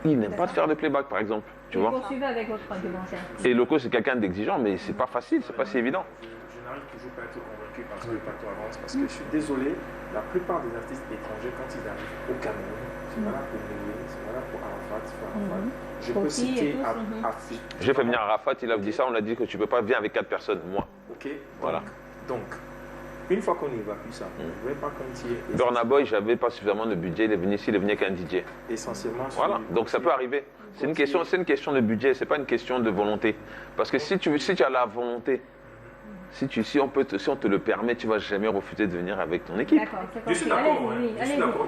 Il n'aime pas faire de playback, par exemple. Tu vois. Poursuivez avec votre argumentaire. Et Loco, c'est quelqu'un d'exigeant, mais c'est pas facile, c'est pas si évident. Je n'arrive toujours pas à être convaincu par ce que le plateau avance, parce que je suis désolé, la plupart des artistes étrangers, quand ils arrivent au Cameroun, c'est voilà pour Moué, c'est voilà pour Arafat, c'est pour Arafat. Je peux citer J'ai fait venir Arafat, il a dit ça, on a dit que tu peux pas venir avec 4 personnes, moi. Ok, voilà. Donc, une fois qu'on évacue ça, on ne voulait pas qu'on tire. Burna Boy, j'avais pas suffisamment de budget, il est venu ici, il est venu avec un DJ. Essentiellement. Voilà, donc ça peut arriver. C'est une question de budget, c'est pas une question de volonté. Parce que si tu as la volonté, si on te le permet, tu vas jamais refuser de venir avec ton équipe. D'accord, c'est Je suis d'accord.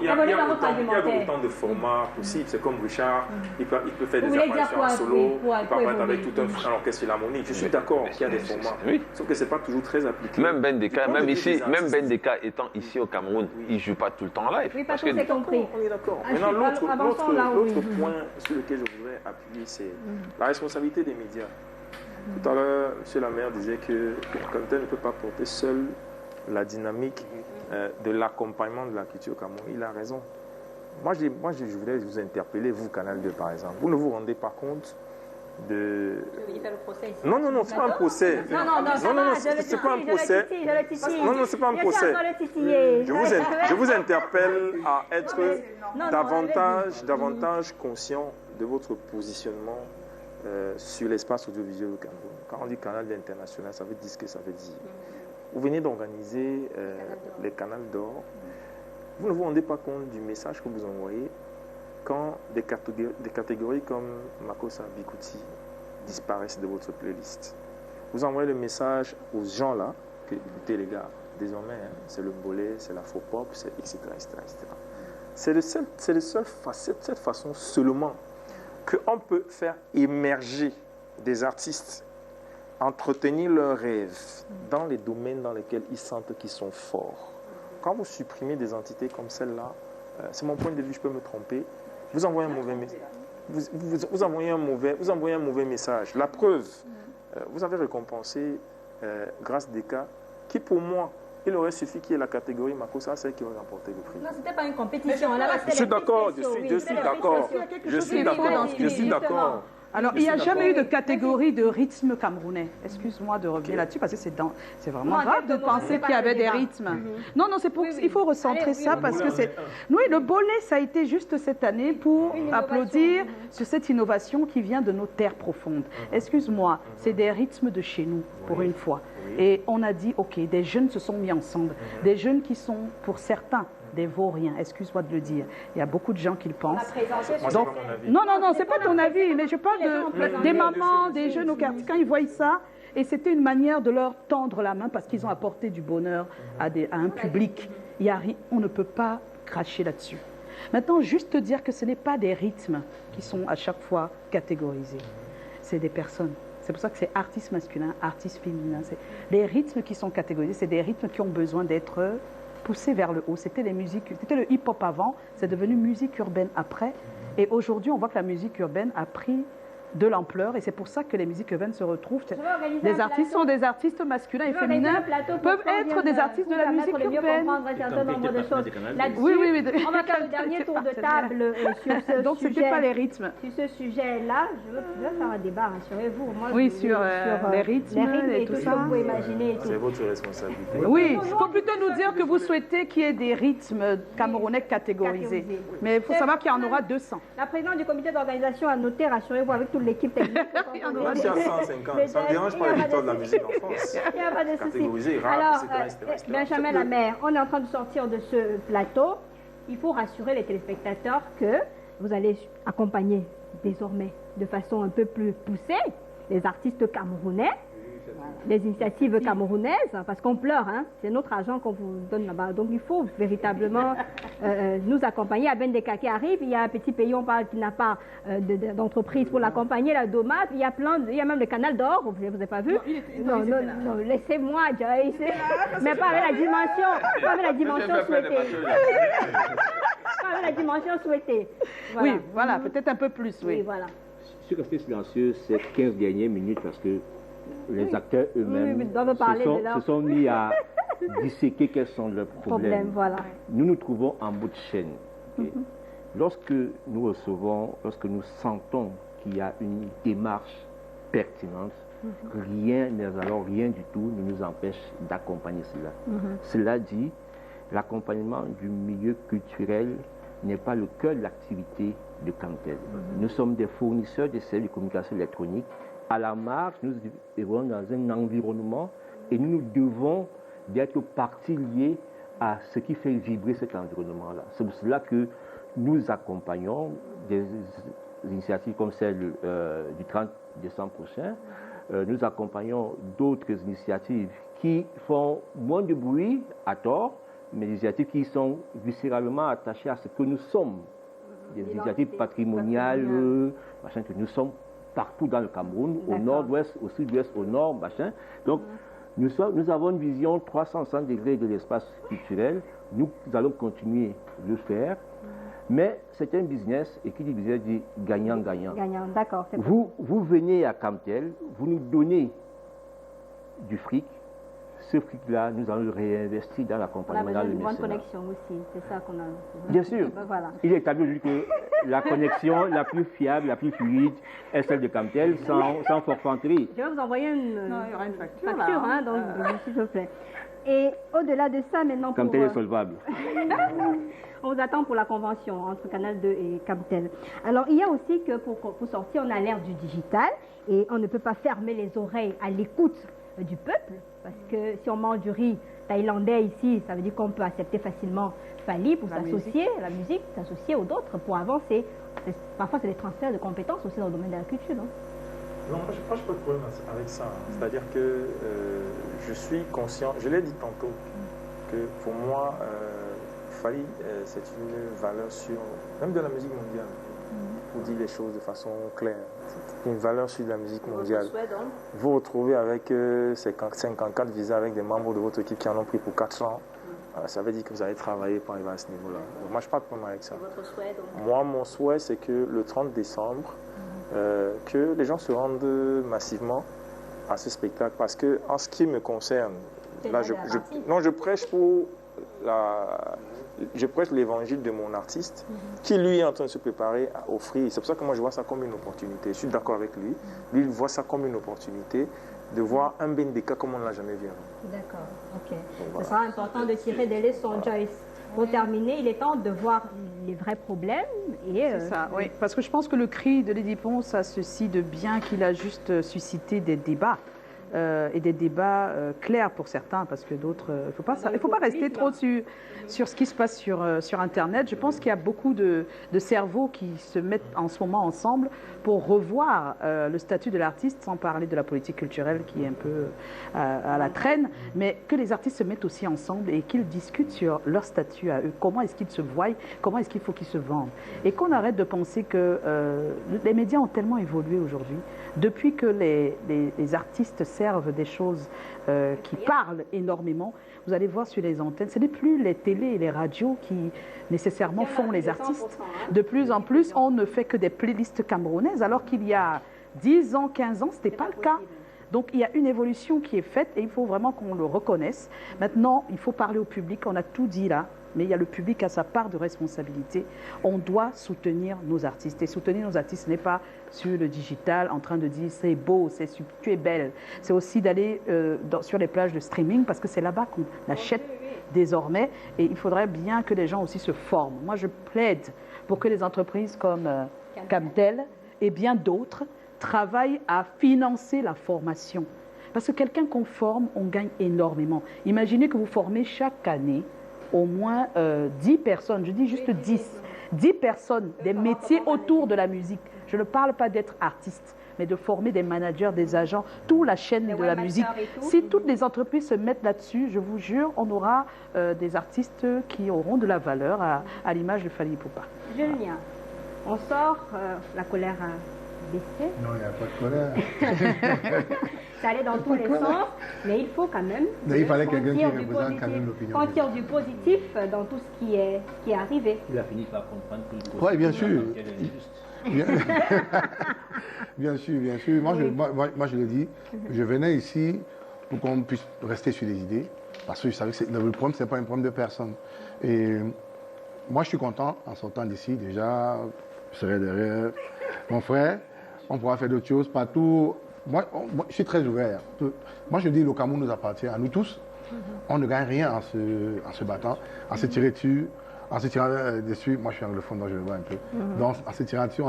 Il y a autant de formats possibles. C'est comme Richard, il peut faire des apparitions en solo, il peut apparaître avec tout un orchestre philharmonique. Je suis d'accord qu'il y a des formats. Sauf que ce n'est pas toujours très appliqué. Même Ben Deka, étant ici au Cameroun, il ne joue pas tout le temps en live. Oui, parce que c'est compris. On est d'accord. Maintenant, l'autre point sur lequel je voudrais appuyer, c'est la responsabilité des médias. Tout à l'heure, M. la maire disait que Kanté ne peut pas porter seul la dynamique de l'accompagnement de la culture au Cameroun. Il a raison. Moi, je voulais vous interpeller, vous, Canal 2, par exemple. Vous ne vous rendez pas compte de... Il fait le procès ici. Non, c'est pas un procès. Non, c'est pas un procès. Non, c'est pas un procès. Je vous interpelle à être davantage conscient de votre positionnement sur l'espace audiovisuel au Cameroun. Quand on dit canal international, ça veut dire ce que ça veut dire. Vous venez d'organiser les canals d'or. Vous ne vous rendez pas compte du message que vous envoyez quand des catégories comme Makossa Bikuti disparaissent de votre playlist. Vous envoyez le message aux gens là que, écoutez les gars, désormais, c'est le bolé, c'est l'afro-pop, c'est etc. C'est le seul cette façon seulement qu'on peut faire émerger des artistes, entretenir leurs rêves dans les domaines dans lesquels ils sentent qu'ils sont forts. Quand vous supprimez des entités comme celle-là, c'est mon point de vue, je peux me tromper, vous envoyez un mauvais message. Vous envoyez un mauvais message. La preuve, vous avez récompensé Grâce Deka, qui pour moi, il aurait suffi qu'il y ait la catégorie Makossa, celle qui aurait remporté le prix. Non, c'était pas une compétition. Je suis d'accord, je suis d'accord. Alors, il n'y a jamais eu de catégorie de rythme camerounais. Excuse-moi de revenir là-dessus parce que c'est vraiment grave de penser qu'il y avait des rythmes. Non, c'est pour il faut recentrer ça parce que c'est... Oui, le bolé, ça a été juste cette année pour applaudir sur cette innovation qui vient de nos terres profondes. Excuse-moi, c'est des rythmes de chez nous, pour une fois. Et on a dit, OK, des jeunes se sont mis ensemble. Des jeunes qui sont, pour certains, des vauriens, excuse-moi de le dire. Il y a beaucoup de gens qui le pensent. Donc, non, c'est pas ton avis, mais je parle des mamans, des jeunes au quartier. Quand ils voient ça, et c'était une manière de leur tendre la main parce qu'ils ont apporté du bonheur à un public. On ne peut pas cracher là-dessus. Maintenant, juste te dire que ce n'est pas des rythmes qui sont à chaque fois catégorisés. C'est des personnes. C'est pour ça que c'est artiste masculin, artiste féminin. C'est les rythmes qui sont catégorisés, c'est des rythmes qui ont besoin d'être poussés vers le haut. C'était le hip-hop avant, c'est devenu musique urbaine après. Et aujourd'hui, on voit que la musique urbaine a pris de l'ampleur et c'est pour ça que les musiques urbaines se retrouvent. Les artistes sont des artistes masculins et féminins, peuvent être des artistes de la musique urbaine. Oui. On va faire le dernier tour de table sur ce sujet. Donc, ce n'était pas les rythmes. Sur ce sujet-là, je veux faire un débat, rassurez-vous. Oui, sur les rythmes et tout ça. Vous pouvez imaginer. C'est votre responsabilité. Oui, il faut plutôt nous dire que vous souhaitez qu'il y ait des rythmes camerounais catégorisés. Mais il faut savoir qu'il y en aura 200. La présidente du comité d'organisation a noté, rassurez-vous, avec toute l'équipe technique. Il y a 150. Ça ne dérange pas l'éditeur de la musique en France. Il n'y a pas de souci. Catégorisé, rap, Alors, etc. Benjamin Lamère, on est en train de sortir de ce plateau. Il faut rassurer les téléspectateurs que vous allez accompagner désormais de façon un peu plus poussée les artistes camerounais, les initiatives camerounaises, parce qu'on pleure, hein, c'est notre argent qu'on vous donne là-bas. Donc il faut véritablement nous accompagner. Il y a Ben Deka qui arrive, il y a un petit pays, on parle qui n'a pas d'entreprise pour l'accompagner, la Domat, il y a même le canal d'or, vous n'avez pas vu? Non, laissez-moi, Joyce. Mais pas avec la dimension souhaitée. Pas avec la dimension souhaitée. Voilà. Oui, voilà, peut-être un peu plus, oui. Voilà. Je suis resté silencieux ces 15 dernières minutes parce que les acteurs eux-mêmes se sont mis à disséquer quels sont leurs problèmes. Voilà. Nous nous trouvons en bout de chaîne. Okay. Lorsque nous recevons, lorsque nous sentons qu'il y a une démarche pertinente, rien du tout ne nous empêche d'accompagner cela. Cela dit, l'accompagnement du milieu culturel n'est pas le cœur de l'activité de Camtel. Nous sommes des fournisseurs de services de communication électronique. À la marge, nous évoluons dans un environnement et nous devons d'être partie liée à ce qui fait vibrer cet environnement-là. C'est pour cela que nous accompagnons des initiatives comme celle du 30 décembre prochain. Nous accompagnons d'autres initiatives qui font moins de bruit à tort, mais des initiatives qui sont viscéralement attachées à ce que nous sommes. Des initiatives patrimoniales, machin, que nous sommes partout dans le Cameroun, au nord-ouest, au sud-ouest, au nord, machin. Donc, nous avons une vision 360 degrés de l'espace culturel. Nous allons continuer de le faire. Mais c'est un business, et qui dit business dit gagnant-gagnant. Gagnant, d'accord. Vous venez à Camtel, vous nous donnez du fric. Ce fric-là, nous allons le réinvestir dans l'accompagnement, dans le mécénat. On a besoin d'une bonne connexion aussi, c'est ça qu'on a. Bien sûr. Voilà. Il est établi aujourd'hui que la connexion la plus fiable, la plus fluide est celle de Camtel, sans forfanterie. Je vais vous envoyer une, il y aura une facture hein, donc, s'il vous plaît. Et au-delà de ça, maintenant, Camtel est solvable. On vous attend pour la convention entre Canal 2 et Camtel. Alors, il y a aussi que pour sortir, on a l'ère du digital et on ne peut pas fermer les oreilles à l'écoute du peuple, parce que si on mange du riz thaïlandais ici, ça veut dire qu'on peut accepter facilement Fally pour s'associer à la musique, s'associer aux autres pour avancer. Parfois, c'est des transferts de compétences aussi dans le domaine de la culture, non? Non, moi, je n'ai pas de problème avec ça. C'est-à-dire que je suis conscient, je l'ai dit tantôt, que pour moi, Fally, c'est une valeur sûre, même de la musique mondiale, pour dire les choses de façon claire. C'est une valeur sûre de la musique mondiale. Vous retrouvez avec 54 visas avec des membres de votre équipe qui en ont pris pour 4 ans. Ça veut dire que vous avez travaillé pour arriver à ce niveau-là. Moi, je n'ai pas de problème avec ça. Votre souhait, donc? Moi, mon souhait, c'est que le 30 décembre, que les gens se rendent massivement à ce spectacle. Parce que, en ce qui me concerne, là, je prêche pour je prêche l'évangile de mon artiste, qui lui est en train de se préparer à offrir. C'est pour ça que moi, je vois ça comme une opportunité. Je suis d'accord avec lui. Lui, il voit ça comme une opportunité de voir un Bendeka comme on ne l'a jamais vu avant. D'accord, ok. Donc, voilà. Ce sera important de tirer des leçons, Joyce. Pour terminer, il est temps de voir les vrais problèmes. C'est ça, oui. Parce que je pense que le cri de Lady Ponce a ceci de bien qu'il a juste suscité des débats. Et des débats clairs pour certains, parce que d'autres, il ne faut pas rester trop sur ce qui se passe sur Internet. Je pense qu'il y a beaucoup de cerveaux qui se mettent en ce moment ensemble pour revoir le statut de l'artiste, sans parler de la politique culturelle qui est un peu à la traîne, mais que les artistes se mettent aussi ensemble et qu'ils discutent sur leur statut à eux. Comment est-ce qu'ils se voient, comment est-ce qu'il faut qu'ils se vendent. Et qu'on arrête de penser que les médias ont tellement évolué aujourd'hui, depuis que les artistes servent des choses qui parlent énormément. Vous allez voir sur les antennes, ce n'est plus les télés et les radios qui nécessairement font les artistes. De plus en plus, on ne fait que des playlists camerounaises, alors qu'il y a 10 ans, 15 ans, ce n'était pas le cas. Donc il y a une évolution qui est faite et il faut vraiment qu'on le reconnaisse. Maintenant, il faut parler au public, on a tout dit là, mais il y a le public à sa part de responsabilité. On doit soutenir nos artistes. Et soutenir nos artistes, ce n'est pas sur le digital en train de dire c'est beau, tu es belle. C'est aussi d'aller sur les plages de streaming parce que c'est là-bas qu'on achète désormais. Et il faudrait bien que les gens aussi se forment. Moi, je plaide pour que les entreprises comme Camtel et bien d'autres travaillent à financer la formation. Parce que quelqu'un qu'on forme, on gagne énormément. Imaginez que vous formez chaque année au moins 10 personnes, je dis juste 10 personnes, des métiers autour de la musique. Je ne parle pas d'être artiste, mais de former des managers, des agents, toute la chaîne de la musique. Si toutes les entreprises se mettent là-dessus, je vous jure, on aura des artistes qui auront de la valeur à l'image de Fally Ipupa. Julien, on sort, la colère a baissé. Non, il n'y a pas de colère. Ça allait dans tous les sens, mais il faut quand même. Mais il fallait quelqu'un qui représente quand même l'opinion. On tire du positif dans tout ce qui est arrivé. Il a fini par comprendre que le Oui, bien sûr. Bien. Bien sûr, bien sûr. Moi, je le dis, je venais ici pour qu'on puisse rester sur des idées, Parce que je savais que le problème, ce n'est pas un problème de personne. Et moi, je suis content en sortant d'ici. Déjà, je serai derrière mon frère. On pourra faire d'autres choses partout. Moi, je suis très ouvert. Moi, je dis le Cameroun nous appartient à nous tous. On ne gagne rien en se battant, en se tirant dessus. En se tirant dessus, moi je suis anglophone, donc je le vois un peu. Donc, en se tirant dessus,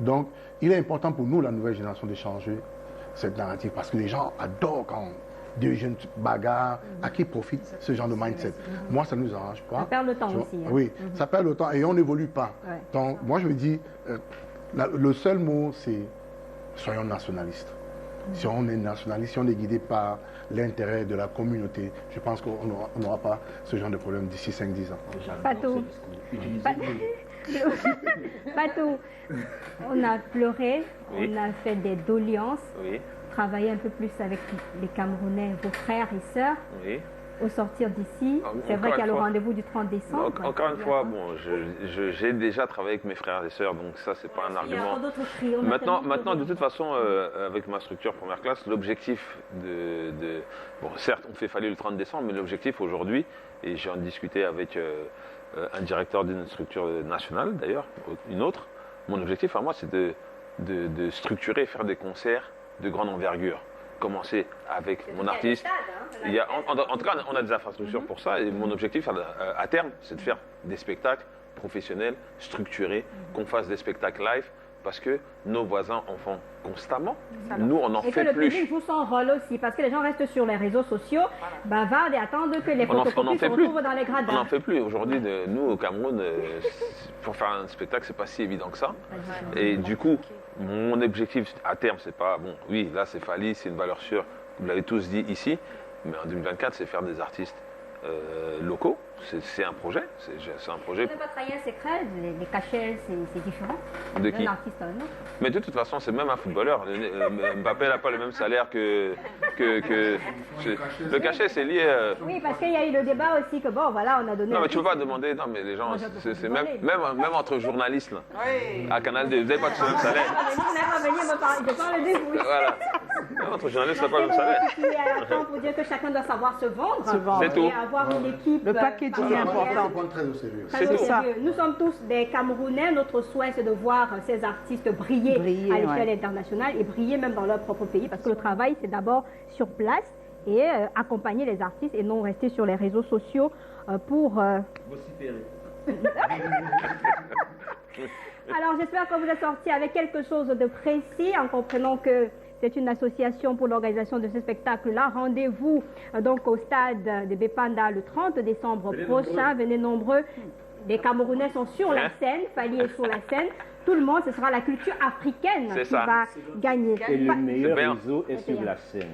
donc, il est important pour nous, la nouvelle génération, de changer cette narrative parce que les gens adorent quand deux jeunes bagarres, à qui profite ce genre de mindset. Moi, ça ne nous arrange pas. Ça perd le temps aussi. Hein. Oui, ça perd le temps et on n'évolue pas. Ouais. Donc, moi, je me dis, le seul mot, c'est soyons nationalistes. Si on est nationaliste, si on est guidé par l'intérêt de la communauté, je pense qu'on n'aura pas ce genre de problème d'ici 5-10 ans. Patou. Patou, on a pleuré, Oui. on a fait des doléances, Oui, travaillé un peu plus avec les Camerounais, vos frères et sœurs. oui. Au sortir d'ici, c'est Encore vrai qu'il y a une le fois. rendez-vous du 30 décembre. Donc, encore une fois, bon, j'ai déjà travaillé avec mes frères et sœurs, donc ça, c'est pas un Il y a argument. d'autres cris, on a tellement Maintenant, de de- toute façon, avec ma structure première classe, l'objectif bon, certes, on fait falloir le 30 décembre, mais l'objectif aujourd'hui, et j'ai en discuté avec un directeur d'une structure nationale, d'ailleurs, une autre, mon objectif à moi, c'est de structurer, faire des concerts de grande envergure. Commencer avec mon artiste. Il y a, en tout cas, on a des infrastructures pour ça, et mon objectif à terme, c'est de faire des spectacles professionnels, structurés, qu'on fasse des spectacles live, parce que nos voisins en font constamment. Nous, on n'en Et que fait le plus. public joue son rôle aussi, parce que les gens restent sur les réseaux sociaux, bavardent et attendent que les On en photocopies se fait plus. retrouvent dans les On n'en gradins. fait plus. Aujourd'hui, nous, au Cameroun, pour faire un spectacle, c'est pas si évident que ça. Et du coup, mon objectif à terme, c'est pas, bon, oui, là, c'est Fally, c'est une valeur sûre, vous l'avez tous dit ici, mais en 2024, c'est faire des artistes locaux. C'est un projet. C'est un projet. Vous n'avez pas trahi un secret, les cachets, c'est différent. De qui? Un artiste à un autre. Mais de toute façon, c'est même un footballeur. Mbappé n'a pas le même salaire que le cachet, c'est lié. Oui, parce qu'il y a eu le débat aussi que, bon, voilà, on a donné... Non, un mais tu peux titre. pas demander. Non, mais les gens, Moi, je peux c'est pas même demander. entre journalistes là, à Canal 2, vous n'avez pas tous le même salaire. Vous n'allez pas venir me parler, je parle de vous. Voilà. Même entre journalistes, ça n'a pas le même C'est salaire. moi qui est à la fin pour dire que chacun doit savoir se vendre. Se vendre. C'est tout. Et avoir une équipe... Le packaging est important. On prend très au sérieux. Très C'est au tout. sérieux. Nous sommes tous des Camerounais. Notre souhait, c'est de voir ces artistes briller Briller, à l'échelle ouais. internationale et briller même dans leur propre pays. Parce que le travail, c'est d'abord sur place et accompagner les artistes et non rester sur les réseaux sociaux pour... Alors, j'espère que vous êtes sortis avec quelque chose de précis en comprenant que c'est une association pour l'organisation de ce spectacle-là. Rendez-vous donc au stade de Bépanda le 30 décembre prochain. Venez nombreux. Les Camerounais sont sur la scène. Fally est sur la scène. Tout le monde, ce sera la culture africaine C'est qui ça. va gagner. Et le meilleur bien. réseau est sur la scène.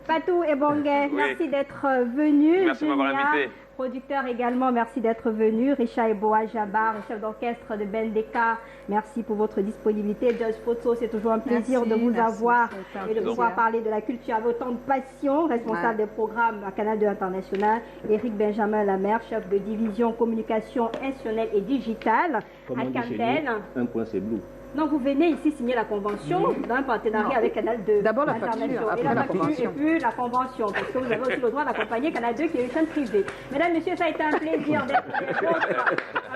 Patou et Bonguet, Oui. merci d'être venus. Merci de m'avoir Génia, invité. producteur également, merci d'être venu. Richard Eboa Jabar, chef d'orchestre de Bendeka, merci pour votre disponibilité. Judge Photo, c'est toujours un plaisir Merci, de vous merci, avoir c'est un et de plaisir. pouvoir parler de la culture avec autant de passion. Responsable des programmes à Canal 2 International, Éric Benjamin Lamère, chef de division communication institutionnelle et digitale Comme à on dit chez Cantel. nous, un point c'est bleu. Donc vous venez ici signer la convention d'un partenariat avec Canal 2. D'abord la facture, International. après et la la facture convention. et puis la convention, parce que vous avez aussi le droit d'accompagner Canal 2 qui est une chaîne privée. Mesdames, Messieurs, ça a été un plaisir d'être des vôtres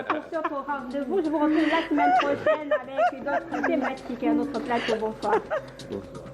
pour ce rendez-vous. Je vous retrouve la semaine prochaine avec d'autres thématiques et un autre plateau. Bonsoir. Bonsoir.